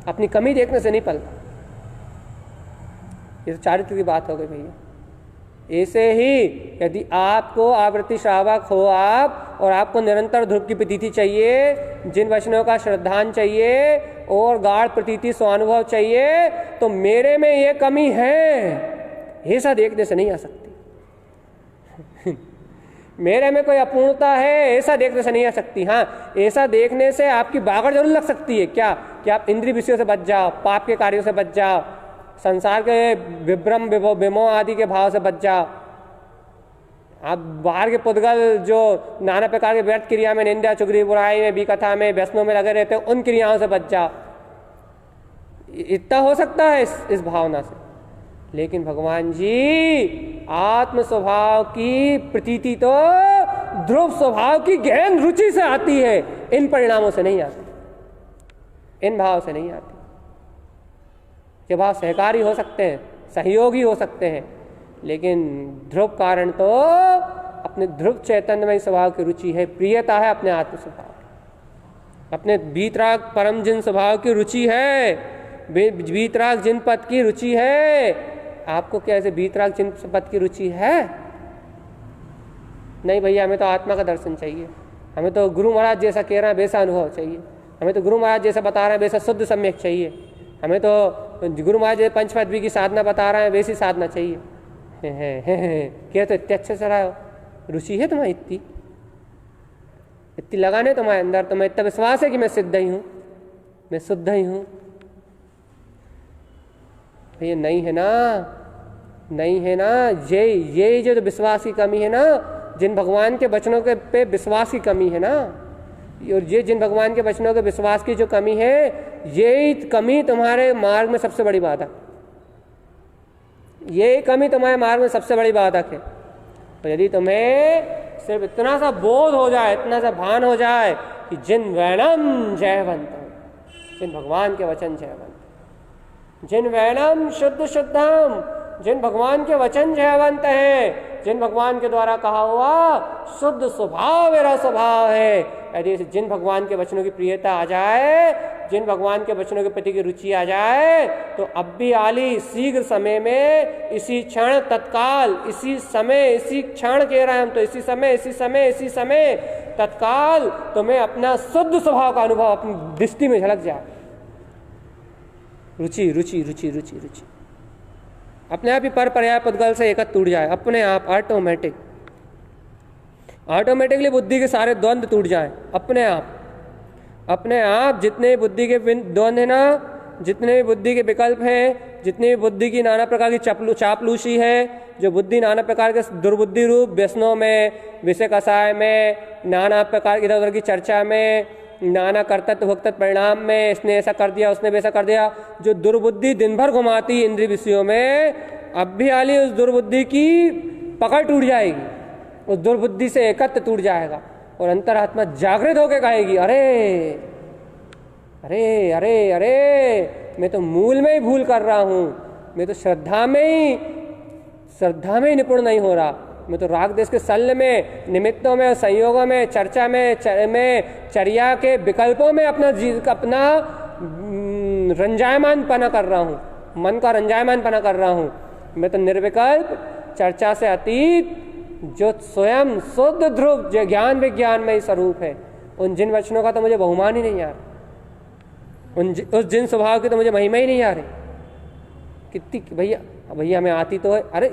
अपनी कमी देखने से नहीं पलता। ये तो चारित्र की बात हो गई भैया। ऐसे ही यदि आपको आवृत्ति श्रावक हो आप, और आपको निरंतर ध्रुव की प्रतीति चाहिए, जिन वचनों का श्रद्धान चाहिए और गाढ़ प्रतीति स्वानुभव चाहिए, तो मेरे में ये कमी है ऐसा देखने से नहीं आ सकती। मेरे में कोई अपूर्णता है ऐसा देखने से नहीं आ सकती। हाँ, ऐसा देखने से आपकी बागड़ जरूर लग सकती है। क्या कि आप इंद्रिय विषयों से बच जाओ, पाप के कार्यों से बच जाओ, संसार के विभ्रम विमोह आदि के भाव से बच जाओ, आप बाहर के पुद्गल जो नाना प्रकार के व्यर्थ क्रिया में, निंदा चुगली बुराई में, विकथा में, व्यसनों में लगे रहते हैं, उन क्रियाओं से बच जाओ। इतना हो सकता है इस भावना से। लेकिन भगवान जी आत्म स्वभाव की प्रतीति तो ध्रुव स्वभाव की गहन रुचि से आती है, इन परिणामों से नहीं आती, इन भाव से नहीं आती। ये भाव सहकारी हो सकते हैं, सहयोगी हो सकते हैं, लेकिन ध्रुव कारण तो अपने ध्रुव चैतन्यमय स्वभाव की रुचि है, प्रियता है अपने आत्म स्वभाव, अपने बीतराग परम जिन स्वभाव की रुचि है, बीतराग जिन पद की रुचि है। आपको क्या ऐसे बीतराग जिन पद की रुचि है? नहीं भैया, हमें तो आत्मा का दर्शन चाहिए, हमें तो गुरु महाराज जैसा कह रहा है वैसा अनुभव चाहिए। हमें तो गुरु महाराज जैसा बता रहे हैं वैसा शुद्ध सम्यक चाहिए, हमें तो गुरु महाराज जैसे पंचपदवी की साधना बता रहे हैं वैसी साधना चाहिए। क्या तो इतने अच्छे से रहा हो, रुचि है तुम्हारी इतनी लगाने तुम्हारे अंदर, तुम्हें इतना विश्वास है कि मैं सिद्ध ही हूँ, मैं शुद्ध ही हूँ। ये नहीं है ना, नहीं है ना, ये जो विश्वास की कमी है ना, जिन भगवान के वचनों के पे विश्वास की कमी है ना, और ये जिन भगवान के वचनों के विश्वास की जो कमी है, ये कमी तुम्हारे मार्ग में सबसे बड़ी बाधक, ये कमी तुम्हारे मार्ग में सबसे बड़ी बाधक है। तो यदि तुम्हें सिर्फ इतना सा बोध हो जाए, इतना सा भान हो जाए कि जिन वैनम जयवंत, जिन भगवान के वचन जयवंत, जिन वैनम शुद्ध शुद्धम, जिन भगवान के वचन जयवंत हैं, जिन भगवान के द्वारा कहा हुआ शुद्ध स्वभाव मेरा स्वभाव है, यदि जिन भगवान के वचनों की प्रियता आ जाए, जिन भगवान के वचनों के प्रति की रुचि आ जाए, तो अब भी आली शीघ्र समय में, इसी क्षण तत्काल, इसी समय, इसी क्षण कह रहे हैं हम तो, इसी समय, इसी समय, इसी समय तत्काल तुम्हें अपना शुद्ध स्वभाव का अनुभव अपनी दृष्टि में झलक जाए। रुचि रुचि रुचि रुचि रुचि अपने आप ही पर पर्याय पदगल से एकत्र टूट जाए, अपने आप ऑटोमेटिकली बुद्धि के सारे द्वंद्व टूट जाए अपने आप। जितने बुद्धि के द्वंद्व है ना, जितने भी बुद्धि के विकल्प हैं, जितनी भी बुद्धि की नाना प्रकार की चापलूसी है, जो बुद्धि नाना प्रकार के दुर्बुद्धि रूप व्यसनों में, विषय कषाय में, नाना प्रकार इधर उधर की चर्चा में, नाना कर्तव्य भोक्तव्य परिणाम में, इसने ऐसा कर दिया, उसने वैसा कर दिया, जो दुर्बुद्धि दिन भर घुमाती इंद्रिय विषयों में, अब भी आली उस दुर्बुद्धि की पकड़ टूट जाएगी, उस दुर्बुद्धि से एकत्र टूट जाएगा और अंतरात्मा जागृत होकर कहेगी, अरे अरे अरे अरे मैं तो मूल में ही भूल कर रहा हूँ, मैं तो श्रद्धा में ही निपुण नहीं हो रहा, मैं तो राग देश के शल्य में, निमित्तों में, संयोगों में, चर्चा में, चर्या के विकल्पों में अपना रंजायमान पना कर रहा हूँ, मन का रंजायमान पना कर रहा हूँ। मैं तो निर्विकल्प चर्चा से अतीत जो स्वयं शुद्ध ध्रुव जो ज्ञान विज्ञान में ही स्वरूप है, उन जिन वचनों का तो मुझे बहुमान ही नहीं आ रहा, उस जिन स्वभाव की तो मुझे महिमा ही नहीं आ रही। कितनी भैया हमें आती तो है, अरे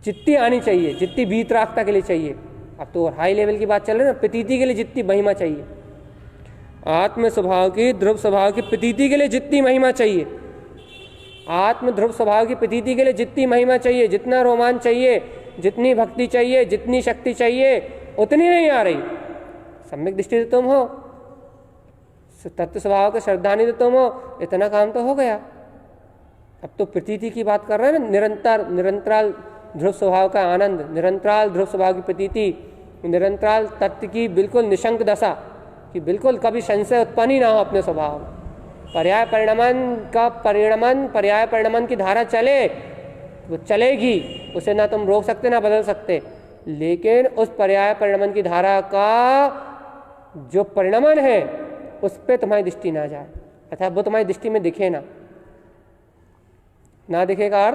जितनी आनी चाहिए, जितनी वीतरागता के लिए चाहिए, अब तो हाई लेवल की बात चल रही है ना, प्रतीति के लिए जितनी महिमा चाहिए, आत्म स्वभाव की ध्रुव स्वभाव की प्रतीति के लिए जितनी महिमा चाहिए, आत्म ध्रुव स्वभाव की प्रतीति के लिए जितनी महिमा चाहिए, जितना रोमांच चाहिए, जितनी भक्ति चाहिए, जितनी शक्ति चाहिए, उतनी नहीं आ रही। सम्यक दृष्टि तो तुम हो, तत्व स्वभाव के श्रद्धानी तो तुम हो, इतना काम तो हो गया। अब तो प्रतीति की बात कर रहे हैं ना, निरंतराल ध्रुव स्वभाव का आनंद, निरंतराल ध्रुव स्वभाव की प्रतीति, निरंतराल तत्व की बिल्कुल निशंक दशा, कि बिल्कुल कभी संशय उत्पन्न ही ना हो अपने स्वभाव। पर्याय परिणमन की धारा चले, वो चलेगी, उसे ना तुम रोक सकते ना बदल सकते, लेकिन उस पर्याय परिणमन की धारा का जो परिणमन है उस पर तुम्हारी दृष्टि ना जाए, अर्थात वो तुम्हारी दृष्टि में दिखे ना दिखेगा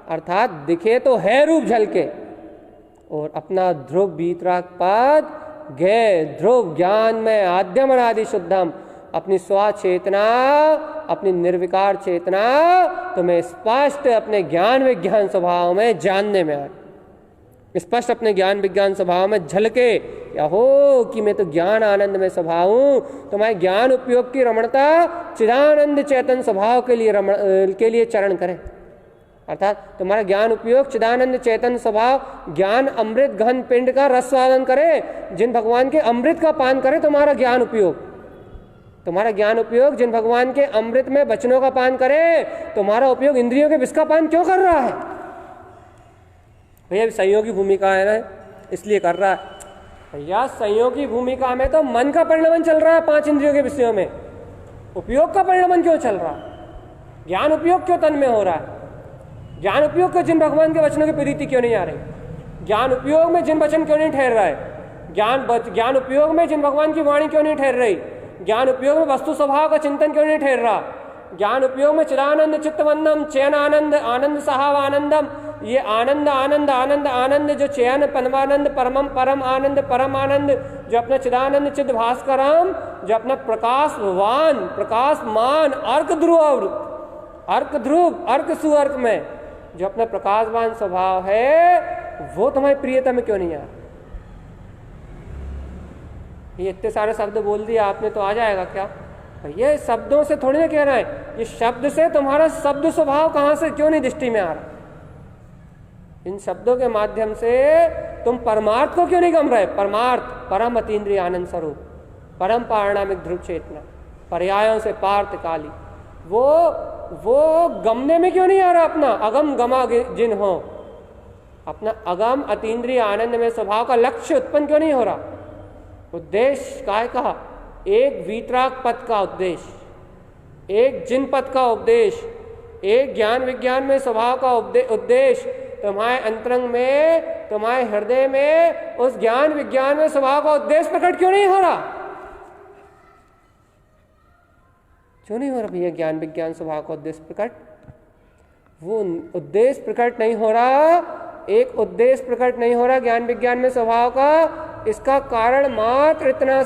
अर्थात दिखे तो है रूप झलके, और अपना ध्रुव वीतरागपाद गे ध्रुव ज्ञान में आद्यम आदि शुद्धम, अपनी स्वचेतना, अपनी निर्विकार चेतना तुम्हें स्पष्ट अपने ज्ञान विज्ञान स्वभाव में जानने में आए, स्पष्ट अपने ज्ञान विज्ञान स्वभाव में झलके, या हो कि मैं तो ज्ञान आनंद में स्वभाव हूँ। तुम्हारे ज्ञान उपयोग की रमणता चिदानंद चेतन स्वभाव के लिए चरण करे, अर्थात तुम्हारा ज्ञान उपयोग चिदानंद चेतन स्वभाव ज्ञान अमृत घन पिंड का रस स्वादन करे, जिन भगवान के अमृत का पान करे तुम्हारा ज्ञान उपयोग जिन भगवान के अमृत में वचनों का पान करे, तुम्हारा उपयोग इंद्रियों के विष का पान क्यों कर रहा है? भैया संयोगी भूमिका है ना, इसलिए कर रहा है। भैया संयोगी भूमिका में तो मन का परिणमन चल रहा है 5 इंद्रियों के विषयों में, उपयोग का परिणमन क्यों चल रहा है? ज्ञान उपयोग क्यों तन में हो रहा है? ज्ञान उपयोग को जिन भगवान के वचनों की प्रीति क्यों नहीं आ रही? ज्ञान उपयोग में जिन वचन क्यों नहीं ठहर रहा है? ज्ञान उपयोग में जिन भगवान की वाणी क्यों नहीं ठहर रही? ज्ञान उपयोग में वस्तु स्वभाव का चिंतन क्यों नहीं ठहर रहा? ज्ञान उपयोग में चिदानंद चित्तवन्नम चयन आनंद आनंद सहाव आनंदम, ये आनंद आनंद आनंद आनंद जो चयन परमानंद परमम परम आनंद परम आनंद, जो अपना चिदानंद चिद भास्करम, जो अपना प्रकाशवान प्रकाशमान अर्क ध्रुव अर्क सुअर्क में जो अपना प्रकाशवान स्वभाव है, वो तुम्हारी प्रियता में क्यों नहीं आ? ये इतने सारे शब्द बोल दिया आपने तो आ जाएगा क्या? ये शब्दों से थोड़ी ना कह रहा है, ये शब्द से तुम्हारा शब्द स्वभाव कहां से क्यों नहीं दृष्टि में आ रहा? इन शब्दों के माध्यम से तुम परमार्थ को क्यों नहीं गम रहे? परमार्थ परम अतीन्द्रिय आनंद स्वरूप, परम पारणामिक ध्रुव चेतना, पर्यायों से पार्थ काली, वो गमने में क्यों नहीं आ रहा? अपना अगम गमा जिन हो, अपना अगम अतीन्द्रिय आनंद में स्वभाव का लक्ष्य उत्पन्न क्यों नहीं हो रहा? उद्देश्य काय कहा? एक वीतराग पद का उद्देश्य, एक जिन पद का उपदेश, एक ज्ञान विज्ञान में स्वभाव का उद्देश्य तुम्हारे अंतरंग में, तुम्हारे हृदय में उस ज्ञान विज्ञान में स्वभाव का उद्देश्य प्रकट क्यों नहीं हो रहा? क्यों नहीं हो रहा भैया ज्ञान विज्ञान स्वभाव का उद्देश्य प्रकट? वो उद्देश्य प्रकट नहीं हो रहा, एक उद्देश्य प्रकट नहीं हो रहा ज्ञान विज्ञान में स्वभाव का। इसका कारण मात्र इतना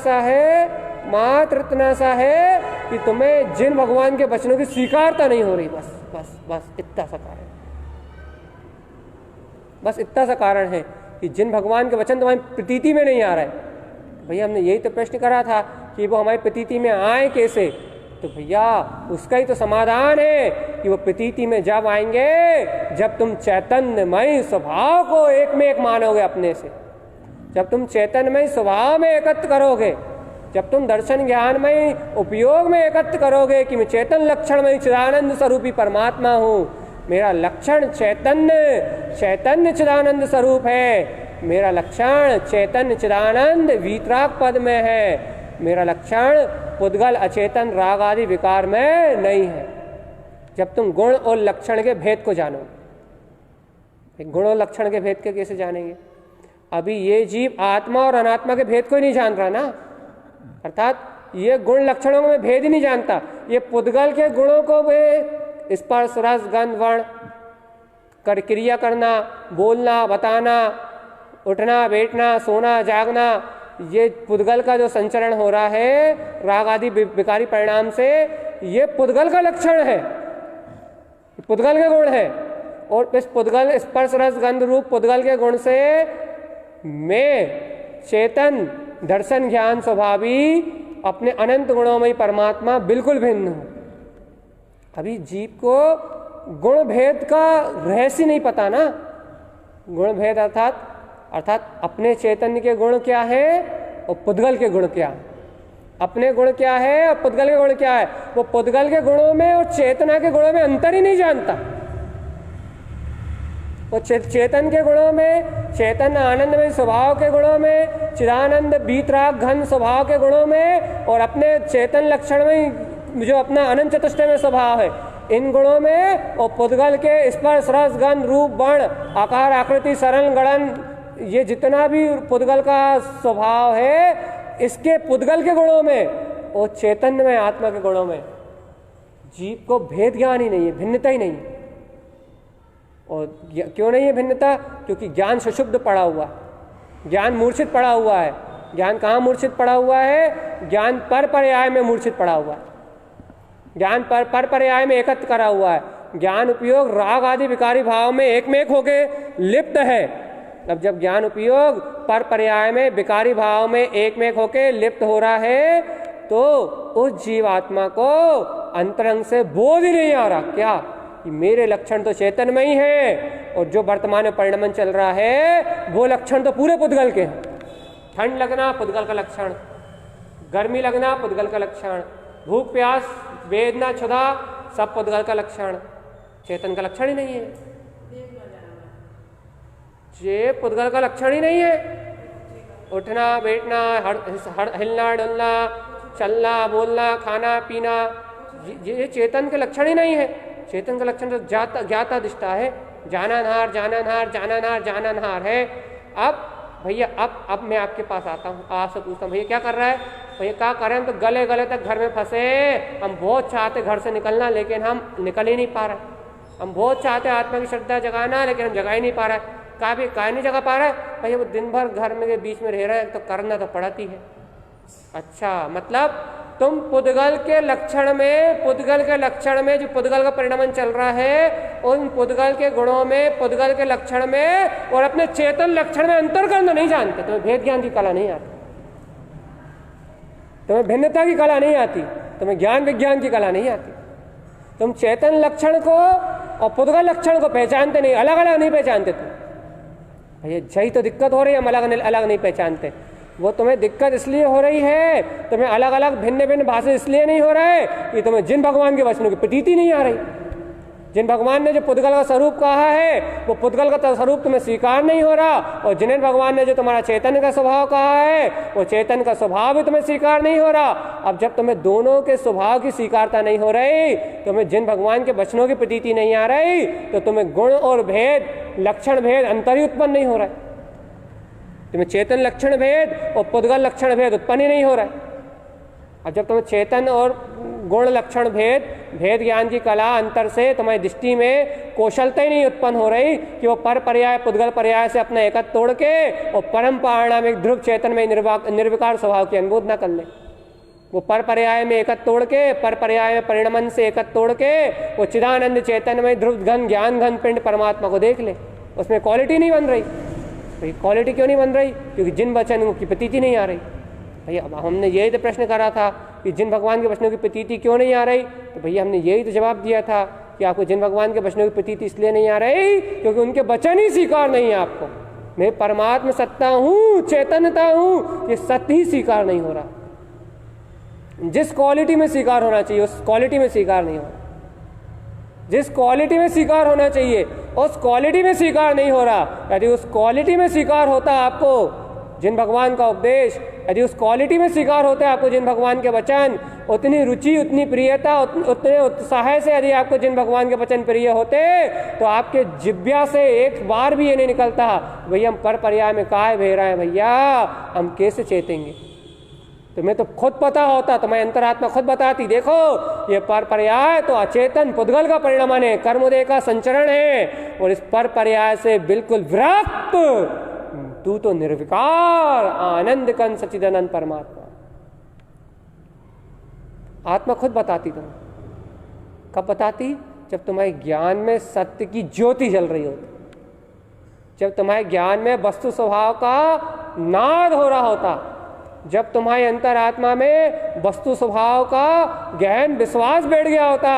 सा है कि तुम्हें जिन भगवान के वचनों की स्वीकारता नहीं हो रही। बस इतना सा कारण, बस इतना सा कारण है कि जिन भगवान के वचन तुम्हारी प्रतीति में नहीं आ रहा है। भैया हमने यही तो प्रश्न करा था कि वो हमारी प्रतीति में आए कैसे, तो भैया उसका ही तो समाधान है कि वो प्रतीति में जब आएंगे जब तुम चैतन्यमय स्वभाव को एक में एक मानोगे अपने से, जब तुम चैतन्यमय स्वभाव में एकत्र करोगे, जब तुम दर्शन ज्ञान में उपयोग में एकत्र करोगे कि मैं चेतन लक्षण में चिदानंद स्वरूपी परमात्मा हूँ, मेरा लक्षण चैतन्य चिदानंद स्वरूप है, मेरा लक्षण चैतन्य चिदानंद वीतराग पद में है, मेरा लक्षण पुद्गल अचेतन राग आदि विकार में नहीं है। जब तुम गुण और लक्षण के भेद को जानोगे, गुण और लक्षण के भेद के कैसे जानेंगे? अभी ये जीव आत्मा और अनात्मा के भेद को ही नहीं जान रहा ना, अर्थात ये गुण लक्षणों में भेद ही नहीं जानता। ये पुद्गल के गुणों को भी स्पर्श रस गंध वर्ण कर क्रिया करना, बोलना बताना, उठना बैठना सोना जागना, ये पुद्गल का जो संचरण हो रहा है राग आदि विकारी परिणाम से, ये पुद्गल का लक्षण है, पुद्गल के गुण है। और इस पुद्गल स्पर्श रस गंध रूप पुद्गल के गुण से मैं चेतन दर्शन ज्ञान स्वभावी अपने अनंत गुणों में परमात्मा बिल्कुल भिन्न हूं। अभी जीव को गुण भेद का रहस्य नहीं पता ना। गुण भेद अर्थात अपने चैतन्य के गुण क्या है और पुद्गल के गुण क्या है, अपने गुण क्या है और पुद्गल के गुण क्या है। वो पुद्गल के गुणों में और चेतना के गुणों में अंतर ही नहीं जानता। वो चेतन के गुणों में, चेतन आनंद में स्वभाव के गुणों में, चिदानंद बीतराग घन स्वभाव के गुणों में, और अपने चेतन लक्षण में जो अपना अनंत चतुष्टय में स्वभाव है, इन गुणों में, और पुद्गल के स्पर्श रस गंध रूप वर्ण आकार आकृति सरल गणन, ये जितना भी पुद्गल का स्वभाव है, इसके पुद्गल के गुणों में और चैतन्य में आत्मा के गुणों में जीव को भेद ज्ञान ही नहीं है, भिन्नता ही नहीं है। और क्यों नहीं है भिन्नता? क्योंकि ज्ञान सुषुप्त पड़ा हुआ, ज्ञान मूर्छित पड़ा हुआ है। ज्ञान कहाँ मूर्छित पड़ा हुआ है? ज्ञान पर पर्याय में मूर्छित पड़ा हुआ है, ज्ञान पर पर्याय में एकत्र करा हुआ है। ज्ञान उपयोग राग आदि विकारी भाव में एक होके लिप्त है। अब जब ज्ञान उपयोग पर पर्याय में विकारी भाव में एक होके लिप्त हो रहा है, तो उस जीवात्मा को अंतरंग से बोध ही नहीं आ रहा क्या कि मेरे लक्षण तो चेतन में ही है, और जो वर्तमान में परिणमन चल रहा है वो लक्षण तो पूरे पुद्गल के हैं। ठंड लगना पुद्गल का लक्षण, गर्मी लगना पुद्गल का लक्षण, भूख प्यास वेदना क्षुधा सब पुद्गल का लक्षण, चेतन का लक्षण ही नहीं है। ये पुद्गल का लक्षण ही नहीं है। उठना बैठना हिलना डुलना चलना बोलना खाना पीना, ये चेतन के लक्षण ही नहीं है। चेतन का लक्षण तो ज्ञाता दिष्टा है, जाननहार जाननहार जाननहार जाननहार है। अब भैया अब मैं आपके पास आता हूँ, आपसे पूछता हूँ भैया क्या कर रहा है, भैया क्या कर रहे हैं, हम तो गले गले तक घर में फंसे, हम बहुत चाहते घर से निकलना लेकिन हम निकल ही नहीं पा रहे, हम बहुत चाहते आत्मा की श्रद्धा जगाना लेकिन हम जगा ही नहीं पा रहे, क्या नहीं जगा पा रहा है, भैया वो दिन भर घर में के बीच में रह रहा है, तो करना तो पड़ती है। अच्छा, मतलब तुम पुद्गल के लक्षण में जो पुद्गल का परिणमन चल रहा है, उन पुद्गल के गुणों में, पुद्गल के लक्षण में और अपने चेतन लक्षण में अंतर करना नहीं जानते, तुम्हें भेद ज्ञान की कला नहीं आती, तुम्हें भिन्नता की कला नहीं आती, तुम्हें ज्ञान विज्ञान की कला नहीं आती। तुम चेतन लक्षण को और पुद्गल लक्षण को पहचानते नहीं, अलग अलग नहीं पहचानते तुम। भैया यही तो दिक्कत हो रही है, हम अलग अलग नहीं पहचानते। वो तुम्हें दिक्कत इसलिए हो रही है, तुम्हें अलग अलग भिन्न भिन्न भाषा इसलिए नहीं हो रहा है कि तुम्हें जिन भगवान के वचनों की प्रतीति नहीं आ रही। जिन भगवान ने जो पुद्गल का स्वरूप कहा है, वो पुद्गल का स्वरूप तुम्हें स्वीकार नहीं हो रहा, और जिन भगवान ने जो तुम्हारा चेतन का स्वभाव कहा है, वो चेतन का स्वभाव भी तुम्हें स्वीकार नहीं हो रहा। अब जब तुम्हें दोनों के स्वभाव की स्वीकारता नहीं हो रही, तुम्हें जिन भगवान के वचनों की प्रतीति नहीं आ रही, तो तुम्हें गुण और भेद, लक्षण भेद अंतर ही उत्पन्न नहीं हो रहा है। तुम्हें चेतन लक्षण भेद और पुद्गल लक्षण भेद उत्पन्न ही नहीं हो रहा है। अब जब तुम्हें चेतन और गुण लक्षण भेद ज्ञान की कला अंतर से तुम्हारी दृष्टि में कौशलता ही नहीं उत्पन्न हो रही कि वो पर पर्याय पुद्गल पर्याय से अपना एकत्र तोड़ के और परम पारणामिक ध्रुव चेतन में निर्विकार स्वभाव की अनुभूत न कर ले। वो पर पर्याय में एकत्र तोड़ के, पर पर्याय में परिणमन से एकत्र तोड़ के वो चिदानंद चेतन में ध्रुव घन ज्ञान घन पिंड परमात्मा को देख ले। उसमें क्वालिटी नहीं बन रही। भाई क्वालिटी क्यों नहीं बन रही? क्योंकि जिन वचनों की प्रतीति नहीं आ रही। भैया अब हमने यही तो प्रश्न करा था कि जिन भगवान के वचनों की प्रतीति क्यों नहीं आ रही, तो भैया हमने यही तो जवाब दिया था कि आपको जिन भगवान के वचनों की प्रतीति इसलिए नहीं आ रही क्योंकि उनके वचन ही स्वीकार नहीं है आपको। मैं परमात्मा सत्ता हूँ, चेतनता हूँ, ये सत्य ही स्वीकार नहीं हो रहा। जिस क्वालिटी में स्वीकार होना चाहिए उस क्वालिटी में स्वीकार नहीं हो रहा। जिस क्वालिटी में स्वीकार होना चाहिए उस क्वालिटी में स्वीकार नहीं हो रहा। यदि उस क्वालिटी में स्वीकार होता आपको जिन भगवान का उपदेश, यदि उस क्वालिटी में स्वीकार होते आपको जिन भगवान के वचन, उतनी रुचि, उतनी प्रियता, उतने उत्साह से यदि आपको जिन भगवान के वचन प्रिय होते तो आपके जिब्या से एक बार भी ये नहीं निकलता भैया हम पर पर्याय में काहे भे रहे हैं, भैया हम कैसे चेतेंगे। तुम्हें तो खुद पता होता, तुम्हारी अंतरात्मा खुद बताती, देखो ये पर पर्याय तो अचेतन पुद्गल का परिणमन है, कर्मोदय का संचरण है, और इस पर पर्याय से बिल्कुल विरक्त तू तो निर्विकार आनंद कन सच्चिदानंद परमात्मा। आत्मा खुद बताती तुम्हें। कब बताती? जब तुम्हारे ज्ञान में सत्य की ज्योति जल रही होती, जब तुम्हारे ज्ञान में वस्तु स्वभाव का नाद हो रहा होता, जब तुम्हारे अंतरात्मा में वस्तु स्वभाव का गहन विश्वास बैठ गया होता,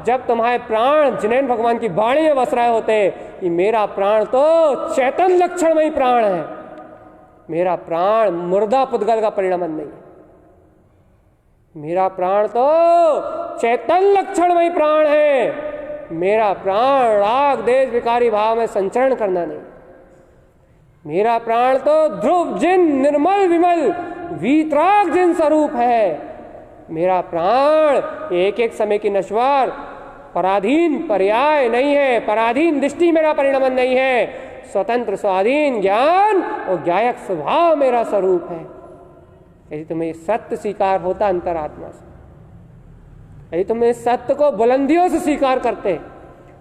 जब तुम्हारे प्राण जिनेन भगवान की वाणी में बस रहे होते कि मेरा प्राण तो चेतन लक्षण में ही प्राण है, मेरा प्राण मुर्दा पुद्गल का परिणमन नहीं है, मेरा प्राण तो चेतन लक्षण में ही प्राण है, मेरा प्राण राग देश विकारी भाव में संचरण करना नहीं, मेरा प्राण तो ध्रुव जिन निर्मल विमल वीतराग जिन स्वरूप है, मेरा प्राण एक एक समय की नश्वर पराधीन पर्याय नहीं है, पराधीन दृष्टि मेरा परिणमन नहीं है, स्वतंत्र स्वाधीन ज्ञान और ज्ञायक स्वभाव मेरा स्वरूप है। यदि तुम्हें सत्य स्वीकार होता अंतरात्मा से, यदि तुम इस सत्य को बुलंदियों से स्वीकार करते,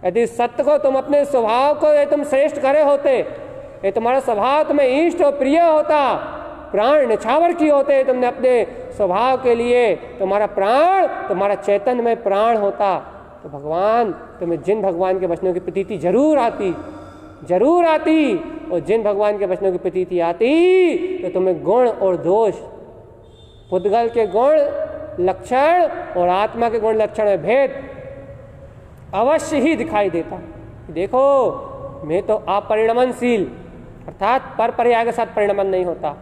यदि सत्य को तुम अपने स्वभाव को यदि तुम श्रेष्ठ करे होते, ये तुम्हारा स्वभाव तुम्हें इष्ट और प्रिय होता, प्राण निछावर की होते तुमने अपने स्वभाव के लिए, तुम्हारा प्राण तुम्हारा चेतन में प्राण होता, तो भगवान तुम्हें जिन भगवान के वचनों की प्रतीति जरूर आती, जरूर आती, और जिन भगवान के वचनों की प्रतीति आती तो तुम्हें गुण और दोष, पुद्गल के गुण लक्षण और आत्मा के गुण लक्षण में भेद अवश्य ही दिखाई देता। देखो मैं तो अपरिणमनशील अर्थात पर पर्याय के साथ परिणमन नहीं होता,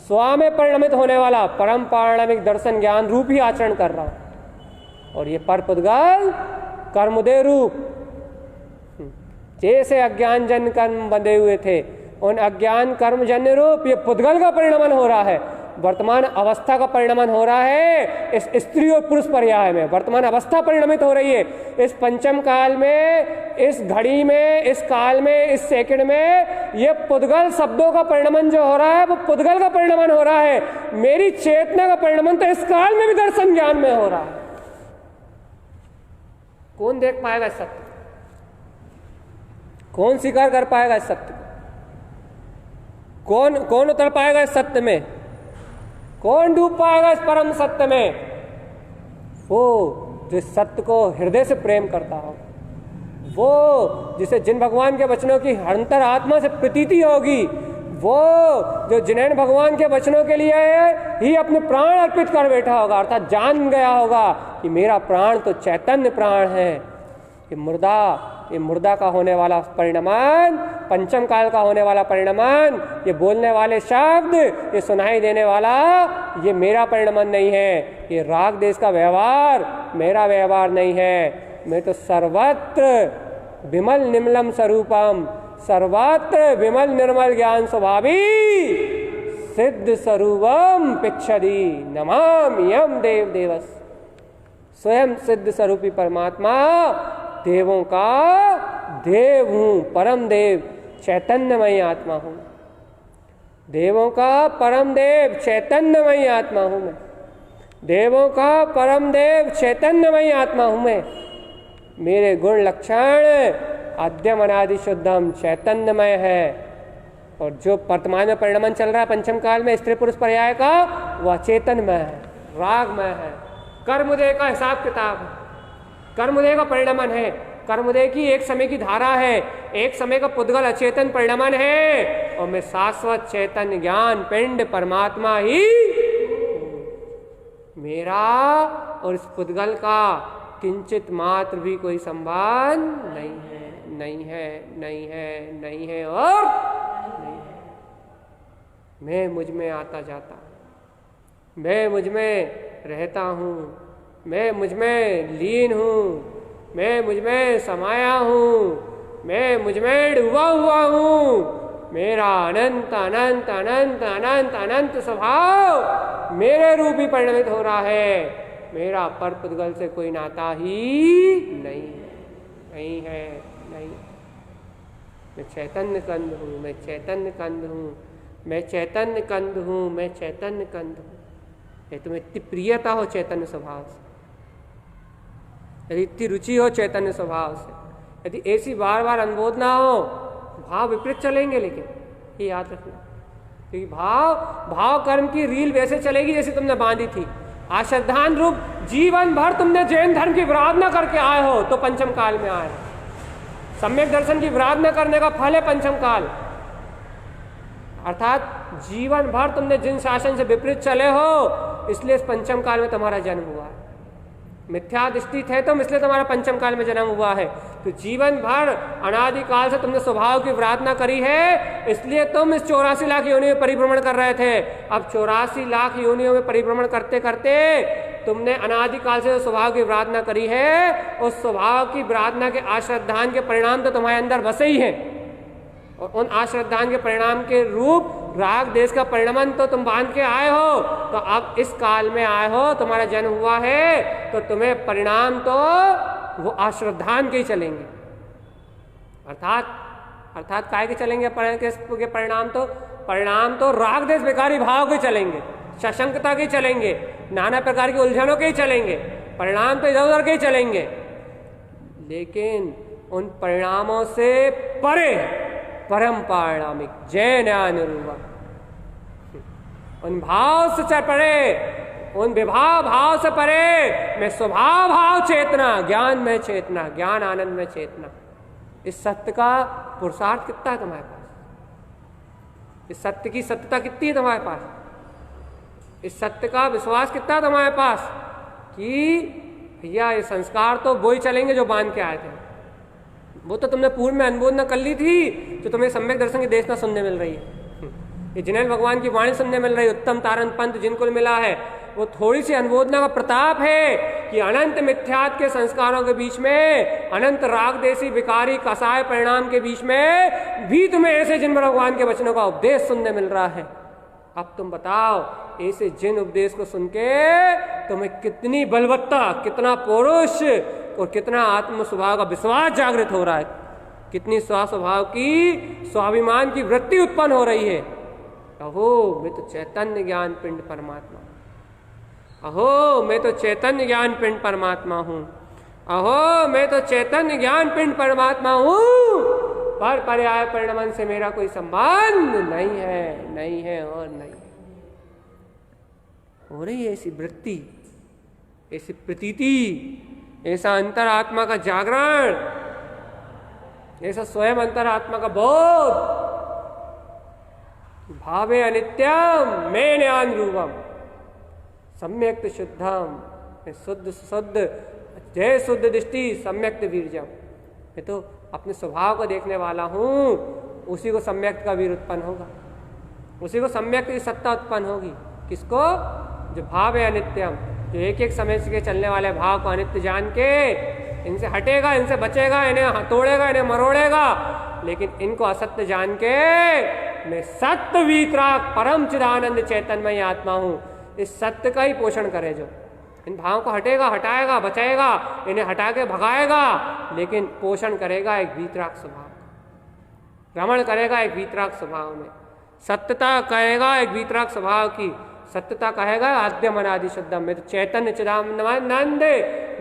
स्व में परिणमित होने वाला परम पारणमिक दर्शन ज्ञान रूप ही आचरण कर रहा हूं, और ये पर पुद्गल कर्मोदय रूप जैसे अज्ञान जन्य कर्म बंधे हुए थे, उन अज्ञान कर्म जन्य रूप ये पुद्गल का परिणमन हो रहा है, वर्तमान अवस्था का परिणमन हो रहा है इस स्त्री और पुरुष पर्याय में। वर्तमान अवस्था परिणमित हो रही है इस पंचम काल में, इस घड़ी में, इस काल में, इस सेकंड में। ये पुद्गल शब्दों का परिणमन जो हो रहा है वो पुद्गल का परिणमन हो रहा है। मेरी चेतना का परिणमन तो इस काल में भी दर्शन ज्ञान में हो रहा है। कौन देख पाएगा इस सत्य? कौन स्वीकार कर पाएगा इस सत्य? कौन उतर पाएगा इस सत्य में? कौन डूब पाएगा इस परम सत्य में? वो जो सत्य को हृदय से प्रेम करता हो, वो जिसे जिन भगवान के वचनों की अंतर आत्मा से प्रतीति होगी, वो जो जिन्हें भगवान के वचनों के लिए ही अपने प्राण अर्पित कर बैठा होगा, अर्थात जान गया होगा कि मेरा प्राण तो चैतन्य प्राण है। ये मुर्दा का होने वाला परिणमन, पंचम काल का होने वाला परिणमन, ये बोलने वाले शब्द, ये सुनाई देने वाला, ये मेरा परिणमन नहीं है। ये राग देश का व्यवहार मेरा व्यवहार नहीं है। मैं तो सर्वत्र विमल निर्मलम स्वरूपम, सर्वत्र विमल निर्मल ज्ञान स्वभावी सिद्ध स्वरूपम पिक्षति नमामि यम देव देवस। स्वयं सिद्ध स्वरूपी परमात्मा देवों का देव हूं, परम देव चैतन्यमयी आत्मा हूं। देवों का परम देव चैतन्यमयी आत्मा हूं मैं। देवों का परम देव चैतन्यमयी आत्मा हूं मैं। मेरे गुण लक्षण आद्यम अनादि शुद्धम चैतन्यमय है। और जो वर्तमान में परिणमन चल रहा है पंचम काल में स्त्री पुरुष पर्याय का, वह चेतनमय है, रागमय है। कर्मोदय का हिसाब किताब है, कर्मोदय का परिणमन है। कर्मोदय की एक समय की धारा है, एक समय का पुद्गल अचेतन परिणमन है, और मैं शाश्वत चैतन्य ज्ञान पिंड परमात्मा ही मेरा और इस पुद्गल का किंचित मात्र भी कोई संबंध नहीं है, नहीं है, नहीं है, नहीं है और नहीं है। मैं मुझ में आता जाता, मैं मुझ में रहता हूँ, मैं मुझ में लीन हूँ, मैं मुझ में समाया हूँ, मैं मुझ में डूबा हुआ हूँ। मेरा अनंत अनंत अनंत अनंत अनंत स्वभाव मेरे रूप ही परिणमित हो रहा है। मेरा पर पुद्गल से कोई नाता ही नहीं है, नहीं है, नहीं। मैं चैतन्य कंद हूँ, मैं चैतन्य कंद हूँ, मैं चैतन्य कंद हूँ, मैं चैतन्य कंद हूँ। यदि तुम्हें इतनी प्रियता हो चैतन्य स्वभाव से, यदि इतनी रुचि हो चैतन्य स्वभाव से, यदि ऐसी बार बार अनुबोध ना हो, भाव विपरीत चलेंगे। लेकिन ये याद रखना, क्योंकि भाव कर्म की रील वैसे चलेगी जैसे तुमने बांधी थी। अश्रद्धान रूप जीवन भर तुमने जैन धर्म की विराधना करके आए हो तो पंचम काल में आए। सम्यक दर्शन की विराधना करने का फल है पंचम काल। अर्थात जीवन भर तुमने जिन शासन से विपरीत चले हो, इसलिए इस पंचम काल में तुम्हारा जन्म हुआ है। मिथ्या दृष्टि थे तुम, इसलिए तुम्हारा पंचम काल में जन्म हुआ है। तो जीवन भर अनादि काल से तुमने स्वभाव की विराधना करी है, इसलिए तुम इस 84 लाख योनियों में परिभ्रमण कर रहे थे। अब 84 लाख योनियों में परिभ्रमण करते करते तुमने अनादि काल से स्वभाव की विराधना करी है, उस स्वभाव की विराधना के आश्रद्धान के परिणाम तो तुम्हारे अंदर बसे ही हैं। और उन आश्रद्धान के परिणाम के रूप राग देश का परिणमन तो तुम बांध के आए हो। तो अब इस काल में आए हो, तुम्हारा जन्म हुआ है, तो तुम्हें परिणाम तो वो आश्रद्धान के ही चलेंगे। अर्थात काय के चलेंगे परिणाम तो राग देश विकारी भाव के चलेंगे, सशंकता के चलेंगे, नाना प्रकार की उलझनों के ही चलेंगे। परिणाम तो इधर उधर के ही चलेंगे, लेकिन उन परिणामों से परे परम पारणामिक जैन अनुरूप उन भाव से परे, उन विभाव भाव से परे मैं स्वभाव भाव चेतना, ज्ञान में चेतना, ज्ञान आनंद में चेतना। इस सत्य का पुरुषार्थ कितना है तुम्हारे पास? इस सत्य की सत्यता कितनी है तुम्हारे पास? इस सत्य का विश्वास कितना तुम्हारे पास कि भैया ये संस्कार तो वो ही चलेंगे जो बांध के आए थे। वो तो तुमने पूर्व में अनुबोधना कर ली थी, जो तुम्हें सम्यक दर्शन की देशना सुनने मिल रही है, ये जिन्हें भगवान की वाणी सुनने मिल रही है, उत्तम तारण पंथ जिनको मिला है, वो थोड़ी सी अनुबोधना का प्रताप है कि अनंत मिथ्यात्व के संस्कारों के बीच में, अनंत राग देशी विकारी कसाय परिणाम के बीच में भी तुम्हें ऐसे जिन भगवान के वचनों का उपदेश सुनने मिल रहा है। अब तुम बताओ, ऐसे जिन उपदेश को सुन के तुम्हें कितनी बलवत्ता, कितना पौरुष और कितना आत्म स्वभाव का विश्वास जागृत हो रहा है, कितनी स्वभाव की स्वाभिमान की वृत्ति उत्पन्न हो रही है। अहो मैं तो चैतन्य ज्ञान पिंड परमात्मा, अहो मैं तो चैतन्य ज्ञान पिंड परमात्मा हूँ, अहो मैं तो चैतन्य ज्ञान पिंड परमात्मा हूँ। पर पर्याय परिणमन से मेरा कोई संबंध नहीं है, नहीं है और नहीं है। हो रही है ऐसी वृत्ति, ऐसी प्रतीति, ऐसा अंतरात्मा का जागरण, ऐसा स्वयं अंतरात्मा का बोध। भावे अनित्यम मैं ज्ञान रूपम सम्यक्त शुद्धम, मैं शुद्ध शुद्ध जय शुद्ध दृष्टि सम्यक्त वीर्यम। मैं तो अपने स्वभाव को देखने वाला हूँ, उसी को सम्यक्त का वीर उत्पन्न होगा, उसी को सम्यक्त की सत्ता उत्पन्न होगी। किसको? जो भाव है अनित्यम, जो एक एक समय से चलने वाले भाव को अनित्य जान के इनसे हटेगा, इनसे बचेगा, इन्हें तोड़ेगा, इन्हें मरोड़ेगा, लेकिन इनको असत्य जान के मैं सत्य वीतराग परम चिदानंद चैतन्यमय आत्मा हूँ। इस सत्य का ही पोषण करे, जो इन भावों को हटेगा, हटाएगा, बचाएगा, इन्हें हटा के भगाएगा, लेकिन पोषण करेगा एक वीतराग स्वभाव, रमण करेगा एक वीतराग स्वभाव में, सत्यता कहेगा एक वीतराग स्वभाव की, सत्यता कहेगा आद्यम अनादि शुद्धम। मैं तो चैतन्य चिदानंद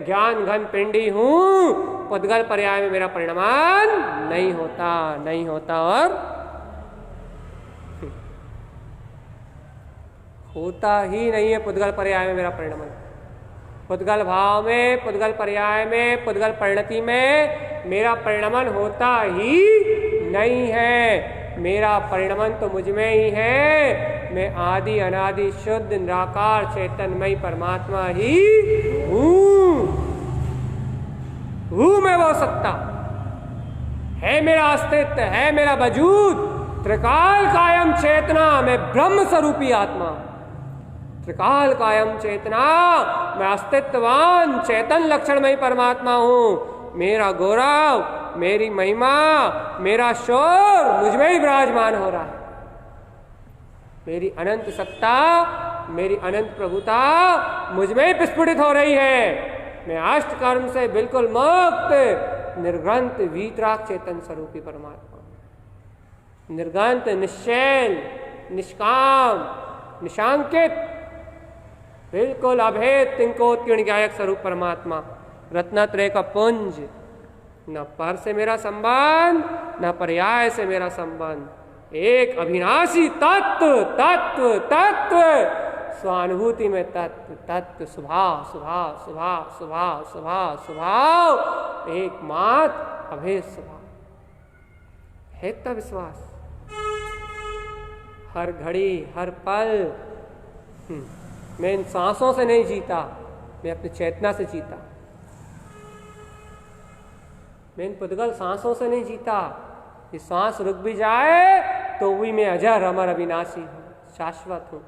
ज्ञान घन पिंडी हूँ, पुद्गल पर्याय में मेरा परिणमान नहीं होता, नहीं होता और होता ही नहीं है। पुद्गल पर्याय में मेरा परिणमन, पुद्गल भाव में, पुद्गल पर्याय में, पुद्गल परिणति में मेरा परिणमन होता ही नहीं है। मेरा परिणमन तो मुझ में ही है। मैं आदि अनादि शुद्ध निराकार चैतन्यमय परमात्मा ही हूँ मैं। वो सत्ता है, मेरा अस्तित्व है, मेरा वजूद त्रिकाल कायम चेतना, मैं ब्रह्म स्वरूपी आत्मा, त्रिकाल कायम चेतना, मैं अस्तित्ववान चेतन लक्षणमय परमात्मा हूँ। मेरा गौरव, मेरी महिमा, मेरा शोर मुझ में ही विराजमान हो रहा है। मेरी अनंत सत्ता, मेरी अनंत प्रभुता मुझ में ही विस्फुटित हो रही है। मैं अष्ट कर्म से बिल्कुल मुक्त निर्ग्रंथ वीतराग चेतन स्वरूपी परमात्मा, निर्ग्रंथ, निश्चल, निष्काम, निशांकित, बिल्कुल अभेद तिंकोत्कीर्ण ज्ञायक स्वरूप परमात्मा, रत्नत्रय का पुंज। न पर से मेरा संबंध, न पर्याय से मेरा संबंध, एक अविनाशी तत्व, तत्व, तत्व, स्वानुभूति में तत्व, तत्व, स्वभाव, स्वभाव, स्वभाव, स्वभाव, स्वभाव, स्वभाव, एकमात्र अभेद स्वभाव है। इतना विश्वास हर घड़ी, हर पल। मैं इन सांसों से नहीं जीता, मैं अपनी चेतना से जीता। मैं इन पुद्गल सांसों से नहीं जीता। ये सांस रुक भी जाए तो भी मैं अजर अमर अविनाशी हूँ, शाश्वत हूँ,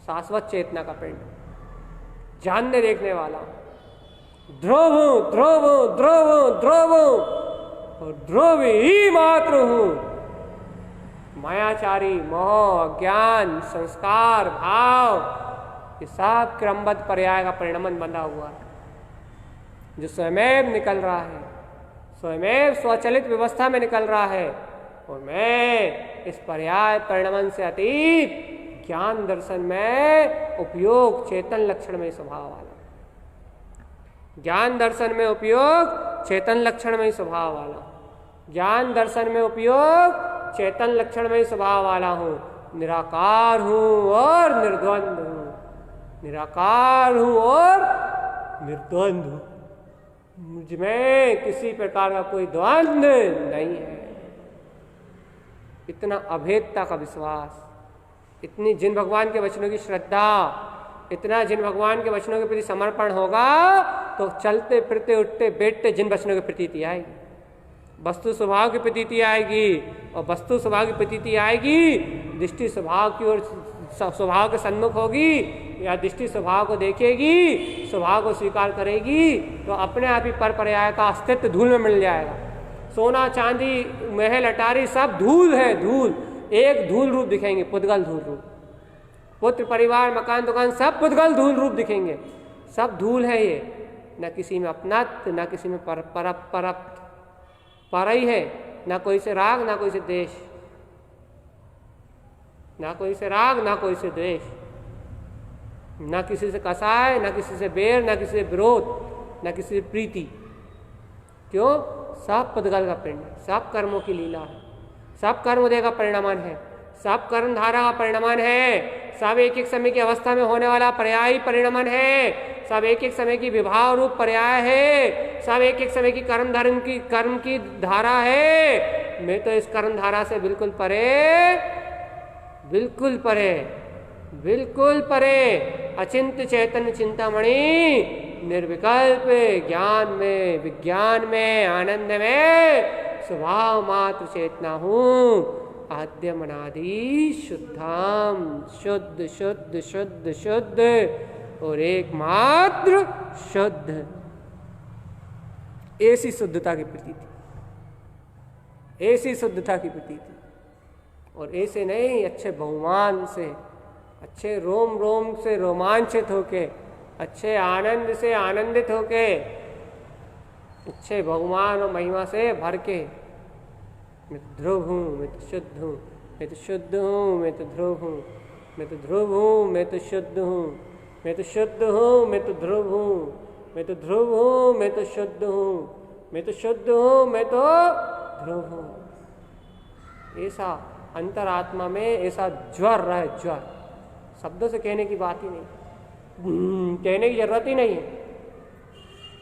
शाश्वत चेतना का पिंड, जानने देखने वाला हूँ। ध्रुव हूँ, ध्रुव हूँ, ध्रुव हूँ, ध्रुव हूँ और ध्रुव ही मात्र हूँ। मायाचारी, मोह, अज्ञान, संस्कार, भाव, ये सब क्रमबद्ध पर्याय का परिणमन बंधा हुआ है, जो स्वयं निकल रहा है, स्वयं स्वचलित व्यवस्था में निकल रहा है। और मैं इस पर्याय परिणमन से अतीत ज्ञान दर्शन में उपयोग चेतन लक्षण में स्वभाव वाला, ज्ञान दर्शन में उपयोग चेतन लक्षण में स्वभाव वाला, ज्ञान दर्शन में उपयोग चेतन लक्षण में स्वभाव वाला हूँ। निराकार हूँ और निर्द्वंद हूँ, निराकार हूँ और निर्द्वंद हूँ। मुझ में किसी प्रकार का कोई द्वंद नहीं है। इतना अभेदता का विश्वास, इतनी जिन भगवान के वचनों की श्रद्धा, इतना जिन भगवान के वचनों के प्रति समर्पण होगा तो चलते फिरते उठते बैठते जिन वचनों की प्रतीति आएगी, वस्तु स्वभाव की प्रतीति आएगी। और वस्तु स्वभाव की प्रतीति आएगी, दृष्टि स्वभाव की ओर, स्वभाव के सन्मुख होगी या दृष्टि स्वभाव को देखेगी, स्वभाव को स्वीकार करेगी, तो अपने आप ही पर पर्याय का अस्तित्व धूल में मिल जाएगा। सोना, चांदी, महल, अटारी सब धूल है, धूल, एक धूल रूप दिखेंगे, पुद्गल धूल रूप। पुत्र परिवार मकान दुकान सब पुद्गल धूल रूप दिखेंगे, सब धूल है ये, न किसी में अपनत्व न किसी में पर ही है, ना कोई से राग ना कोई से द्वेष, ना कोई से राग ना कोई से द्वेष, ना किसी से कसाय ना किसी से बैर ना किसी से विरोध ना किसी से प्रीति। क्यों? सब पुद्गल का पिंड है, सब कर्मों की लीला है, सब कर्मोदय का परिणामन है, सब कर्म धारा का परिणामन है, सब एक एक समय की अवस्था में होने वाला पर्यायी परिणामन है, सब एक एक समय की विभाव रूप पर्याय है, सब एक एक समय की कर्म की धारा है। मैं तो इस कर्म धारा से बिल्कुल परे, बिल्कुल परे, बिल्कुल परे, अचिंत्य चैतन्य चिंतामणि, निर्विकल्प ज्ञान में विज्ञान में आनंद में स्वभाव मात्र चेतना हूँ, आद्य मनादि शुद्धाम, शुद्ध शुद्ध शुद्ध शुद्ध और एकमात्र शुद्ध। ऐसी शुद्धता की प्रतीति, ऐसी शुद्धता की प्रतीति, और ऐसे नहीं अच्छे बहुमान से, अच्छे रोम रोम से रोमांचित होके, अच्छे आनंद से आनंदित होके, अच्छे बहुमान और महिमा से भर के, मैं तो ध्रुव हूँ, मैं तो शुद्ध हूँ, मैं तो शुद्ध हूँ, मैं तो ध्रुव हूँ, मैं तो ध्रुव हूँ, मैं तो शुद्ध हूँ, मैं तो शुद्ध हूँ, मैं तो ध्रुव हूँ, मैं तो ध्रुव हूँ, मैं तो शुद्ध हूँ, मैं तो शुद्ध हूँ, मैं तो ध्रुव हूँ। ऐसा अंतरात्मा में ऐसा ज्वर रहे, ज्वर, शब्दों से कहने की बात ही नहीं, कहने की जरूरत ही नहीं है।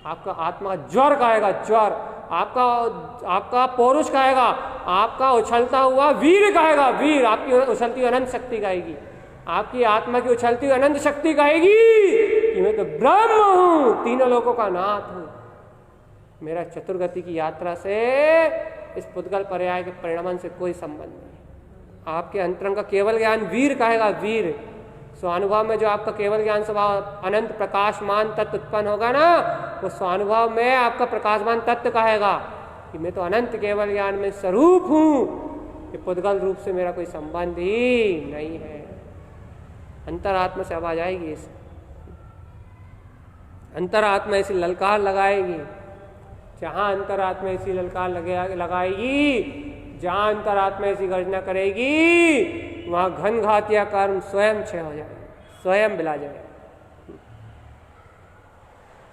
आपका आत्मा ज्वर गाएगा, ज्वर, आपका पौरुष गाएगा, आपका उछलता हुआ वीर गाएगा, वीर, आपकी उछलती अनंत शक्ति गाएगी, आपकी आत्मा की उछलती अनंत शक्ति गाएगी कि मैं तो ब्रह्म हूँ, तीनों लोकों का नाथ हूँ। मेरा चतुर्गति की यात्रा से इस पुद्गल पर्याय के परिणामन से कोई संबंध नहीं। आपके अंतरंग का केवल ज्ञान वीर कहेगा, वीर। स्वानुभव में जो आपका केवल ज्ञान स्वभाव अनंत प्रकाशमान तत्व उत्पन्न होगा ना, वो स्वानुभव में आपका प्रकाशमान तत्व कहेगा कि मैं तो अनंत केवल ज्ञान में स्वरूप हूँ, कि पुद्गल रूप से मेरा कोई संबंध ही नहीं है। अंतरात्मा से आवाज आएगी, इस अंतरात्मा ऐसी ललकार लगाएगी, जहां अंतरात्मा ऐसी ललकार लगाएगी, जहां अंतरात्मा ऐसी गर्जना करेगी, वहां घन घातिया कर्म स्वयं क्षय हो जाएगा, स्वयं बिला जाएगा।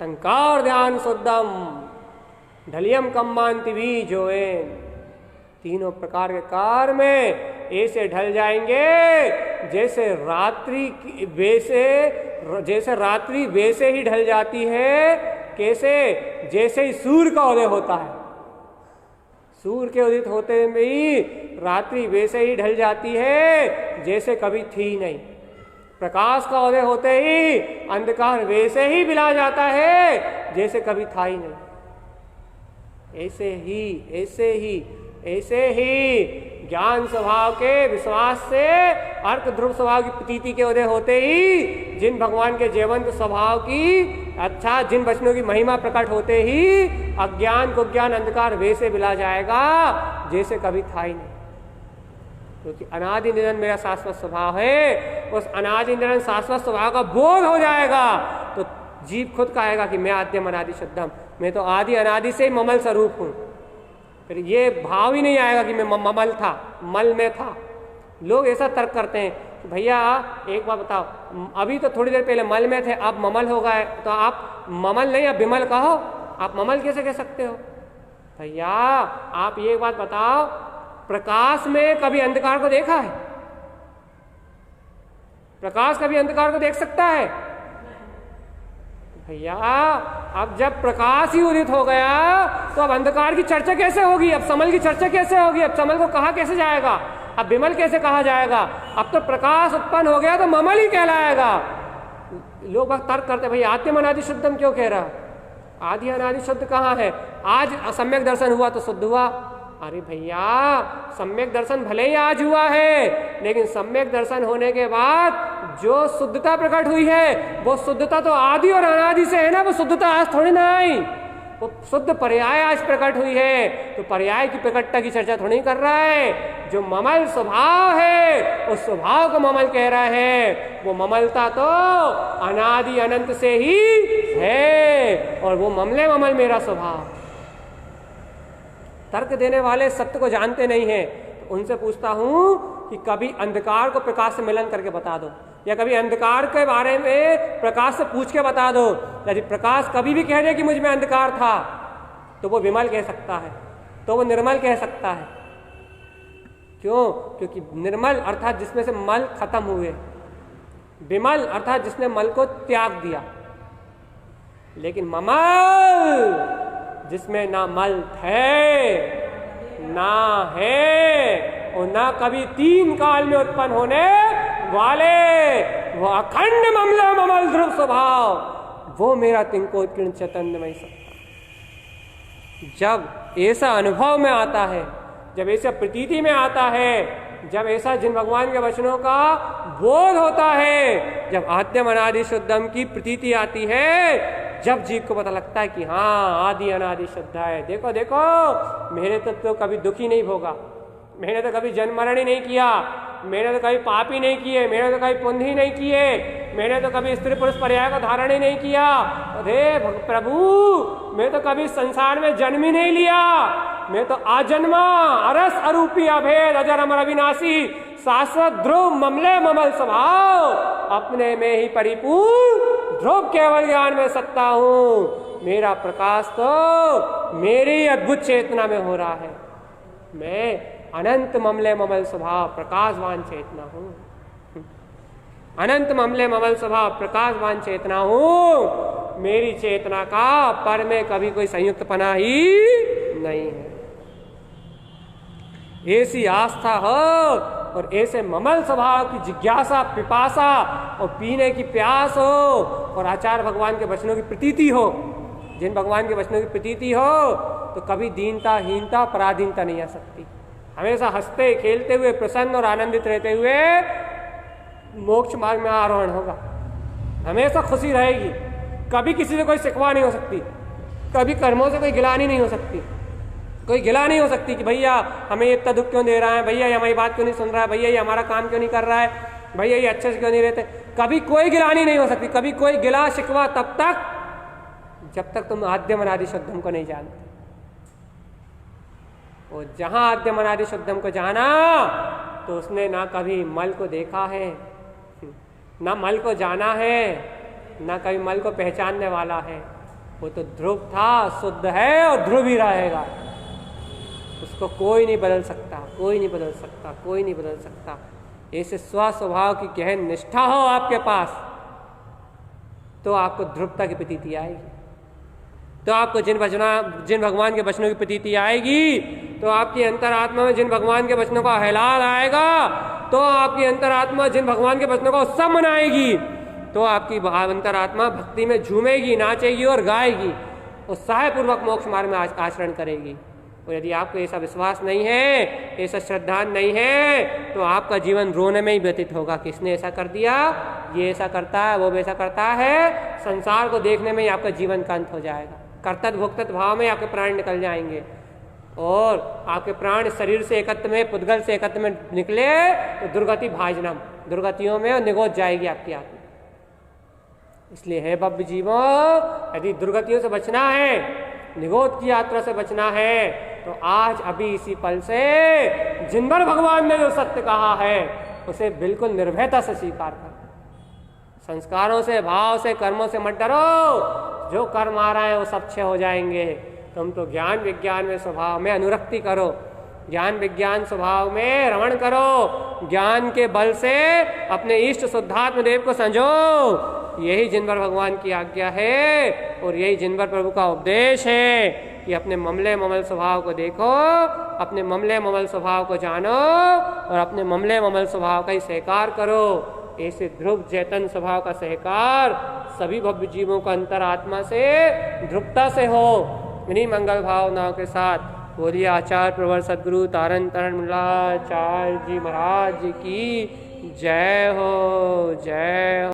टंकार ध्यान शुद्धम ढलियम कम्मांति भी जोएन, तीनों प्रकार के कार्य में ऐसे ढल जाएंगे जैसे रात्रि वैसे ही ढल जाती है। कैसे? जैसे ही सूर्य का उदय होता है, सूर्य के उदित होते में ही रात्रि वैसे ही ढल जाती है जैसे कभी थी नहीं। प्रकाश का उदय होते ही अंधकार वैसे ही बिला जाता है जैसे कभी था ही नहीं। ऐसे ही ज्ञान स्वभाव के विश्वास से अर्क ध्रुव स्वभाव की प्रतीति के उदय होते ही जिन भगवान के जीवंत स्वभाव की जिन वचनों की महिमा प्रकट होते ही अज्ञान को ज्ञान अंधकार वैसे बिला जाएगा जैसे कभी था ही नहीं। क्योंकि अनादि निरंतर मेरा शाश्वत स्वभाव है, उस अनादि निरंतर शाश्वत स्वभाव का बोध हो जाएगा तो जीव खुद कहेगा कि मैं आद्यम अनादि शुद्धम, मैं तो आदि अनादि से ही ममल स्वरूप हूँ। फिर ये भाव ही नहीं आएगा कि मैं ममल था, मल में था। लोग ऐसा तर्क करते हैं कि भैया एक बात बताओ, अभी तो थोड़ी देर पहले मल में थे, अब ममल हो गए, तो आप ममल नहीं आप विमल कहो, आप ममल कैसे कह सकते हो? भैया आप ये बात बताओ, प्रकाश में कभी अंधकार को देखा है? प्रकाश कभी अंधकार को देख सकता है? भैया अब जब प्रकाश ही उदित हो गया तो अब अंधकार की चर्चा कैसे होगी? अब समल की चर्चा कैसे होगी? अब समल को कहा कैसे जाएगा? अब विमल कैसे कहा जाएगा? अब तो प्रकाश उत्पन्न हो गया तो ममल ही कहलाएगा। लोग तर्क करते भैया आद्यम अनादि शुद्धम क्यों कह रहा? आदि अनादि शुद्ध कहाँ है? आज सम्यक दर्शन हुआ तो शुद्ध हुआ। अरे भैया सम्यक दर्शन भले ही आज हुआ है, लेकिन सम्यक दर्शन होने के बाद जो शुद्धता प्रकट हुई है वो शुद्धता तो आदि और अनादि से है ना, वो शुद्धता आज थोड़ी ना आई। वो शुद्ध पर्याय आज प्रकट हुई है, तो पर्याय की प्रकटता की चर्चा थोड़ी कर रहा है। जो ममल स्वभाव है उस स्वभाव को ममल कह रहा है। वो ममलता तो अनादि अनंत से ही है, और वो ममले ममल मेरा स्वभाव। तर्क देने वाले सत्य को जानते नहीं हैं, तो उनसे पूछता हूं कि कभी अंधकार को प्रकाश से मिलन करके बता दो, या कभी अंधकार के बारे में प्रकाश से पूछ के बता दो। यदि प्रकाश कभी भी कह दे कि मुझ में अंधकार था, तो वो विमल कह सकता है, तो वो निर्मल कह सकता है। क्यों? क्योंकि निर्मल अर्थात जिसमें से मल खत्म हुए, विमल अर्थात जिसने मल को त्याग दिया। लेकिन ममल जिसमें ना मल थे, ना है, और ना कभी तीन काल में उत्पन्न होने वाले, वो अखंड ममला ममल ध्रुव स्वभाव, वो मेरा तिंकोत्कीर्ण चैतन्यमय सत्ता। जब ऐसा अनुभव में आता है, जब ऐसा प्रतीति में आता है, जब ऐसा जिन भगवान के वचनों का बोध होता है, जब आद्यम अनादि शुद्धम की प्रतीति आती है, जब जीव को पता लगता है कि हाँ आदि अनादि शुद्ध है। देखो देखो, मेरे तो कभी दुखी नहीं भोगा, मैंने तो कभी जन्म मरण ही नहीं किया, मैंने तो कभी पाप ही नहीं किए, मैंने तो कभी पुण्य ही नहीं किए, मैंने तो कभी स्त्री पुरुष पर्याय को धारण ही नहीं किया। अरे प्रभु, मैं तो कभी संसार में जन्म ही नहीं लिया, मैं तो आजन्मा अरस अरूपी अभेद अजर अमर अविनाशी शाश्वत ध्रुव ममले ममल स्वभाव, अपने में ही परिपूर्ण ध्रुव केवल ज्ञान में सत्ता हूं। मेरा प्रकाश तो मेरी अद्भुत चेतना में हो रहा है। मैं अनंत ममले ममल स्वभाव प्रकाशवान चेतना हूं, अनंत ममले ममल स्वभाव प्रकाशवान चेतना हूं। मेरी चेतना का पर में कभी कोई संयुक्त पना ही नहीं है। ऐसी आस्था हो और ऐसे ममल स्वभाव की जिज्ञासा पिपासा और पीने की प्यास हो, और आचार्य भगवान के वचनों की प्रतीति हो, जिन भगवान के वचनों की प्रतीति हो, तो कभी दीनता हीनता पराधीनता नहीं आ सकती। हमेशा हंसते खेलते हुए प्रसन्न और आनंदित रहते हुए मोक्ष मार्ग में आरोहण होगा। हमेशा खुशी रहेगी, कभी किसी से कोई शिकवा नहीं हो सकती, कभी कर्मों से कोई गिलानी नहीं हो सकती, कोई गिला नहीं हो सकती कि भैया हमें इतना दुख क्यों दे रहा है, भैया ये हमारी बात क्यों नहीं सुन रहा है, भैया ये हमारा काम क्यों नहीं कर रहा है, भैया ये अच्छे से क्यों नहीं रहते। कभी कोई गिलानी नहीं हो सकती, कभी कोई गिला शिकवा तब तक जब तक तुम आद्यम अनादि शुद्धम को नहीं जानते। और जहां आद्यम अनादि शुद्धम को जाना, तो उसने ना कभी मल को देखा है, ना मल को जाना है, ना कभी मल को पहचानने वाला है। वो तो ध्रुव था, शुद्ध है और ध्रुव ही रहेगा। उसको कोई नहीं बदल सकता, कोई नहीं बदल सकता, कोई नहीं बदल सकता। ऐसे स्वस्वभाव की गहन निष्ठा हो आपके पास, तो आपको ध्रुवता की प्रतीति आएगी, तो आपको जिन भगवान के वचनों की प्रतीति आएगी, तो आपकी अंतरात्मा में जिन भगवान के वचनों का हिलाल आएगा, तो आपकी अंतरात्मा जिन भगवान के वचनों का उत्सव मनाएगी, तो आपकी अंतरात्मा भक्ति में झूमेगी, नाचेगी और गाएगी, उत्साहपूर्वक मोक्ष मार्ग में आचरण करेगी। और यदि आपको ऐसा विश्वास नहीं है, ऐसा श्रद्धा नहीं है, तो आपका जीवन रोने में ही व्यतीत होगा। किसने ऐसा कर दिया, ये ऐसा करता है, वो वैसा करता है। संसार को देखने में ही आपका जीवन का अंत हो जाएगा। कर्तव्य भोक्तव्य भाव में आपके प्राण निकल जाएंगे, और आपके प्राण शरीर से एकत्र में, पुद्गल से एकत्र में निकले तो दुर्गति भाजनम, दुर्गतियों में निगोच जाएगी आपकी आत्मा। इसलिए है भव्य जीवो, यदि दुर्गतियों से बचना है, निगोद की यात्रा से बचना है, तो आज अभी इसी पल से जिनभर भगवान ने जो सत्य कहा है उसे बिल्कुल निर्भयता से स्वीकार कर। संस्कारों से, भाव से, कर्मों से मत डरो। जो कर्म आ रहा है वो सब क्षय हो जाएंगे। तुम तो ज्ञान विज्ञान में स्वभाव में अनुरक्ति करो, ज्ञान विज्ञान स्वभाव में रमण करो, ज्ञान के बल से अपने इष्ट शुद्धात्म देव को संजो। यही जिनभर भगवान की आज्ञा है, और यही जिनभर प्रभु का उपदेश है कि अपने ममले ममल स्वभाव को देखो, अपने ममले ममल स्वभाव को जानो, और अपने ममले ममल स्वभाव का ही सहकार करो। ऐसे ध्रुव चेतन स्वभाव का सहकार सभी भव्य जीवों का अंतरात्मा से, ध्रुवता से हो। इन्हीं मंगल भावनाओं के साथ बोलिए आचार्य प्रवर सद्गुरु तारण तरण मुल्लाचार्य जी महाराज की जय हो, जय हो।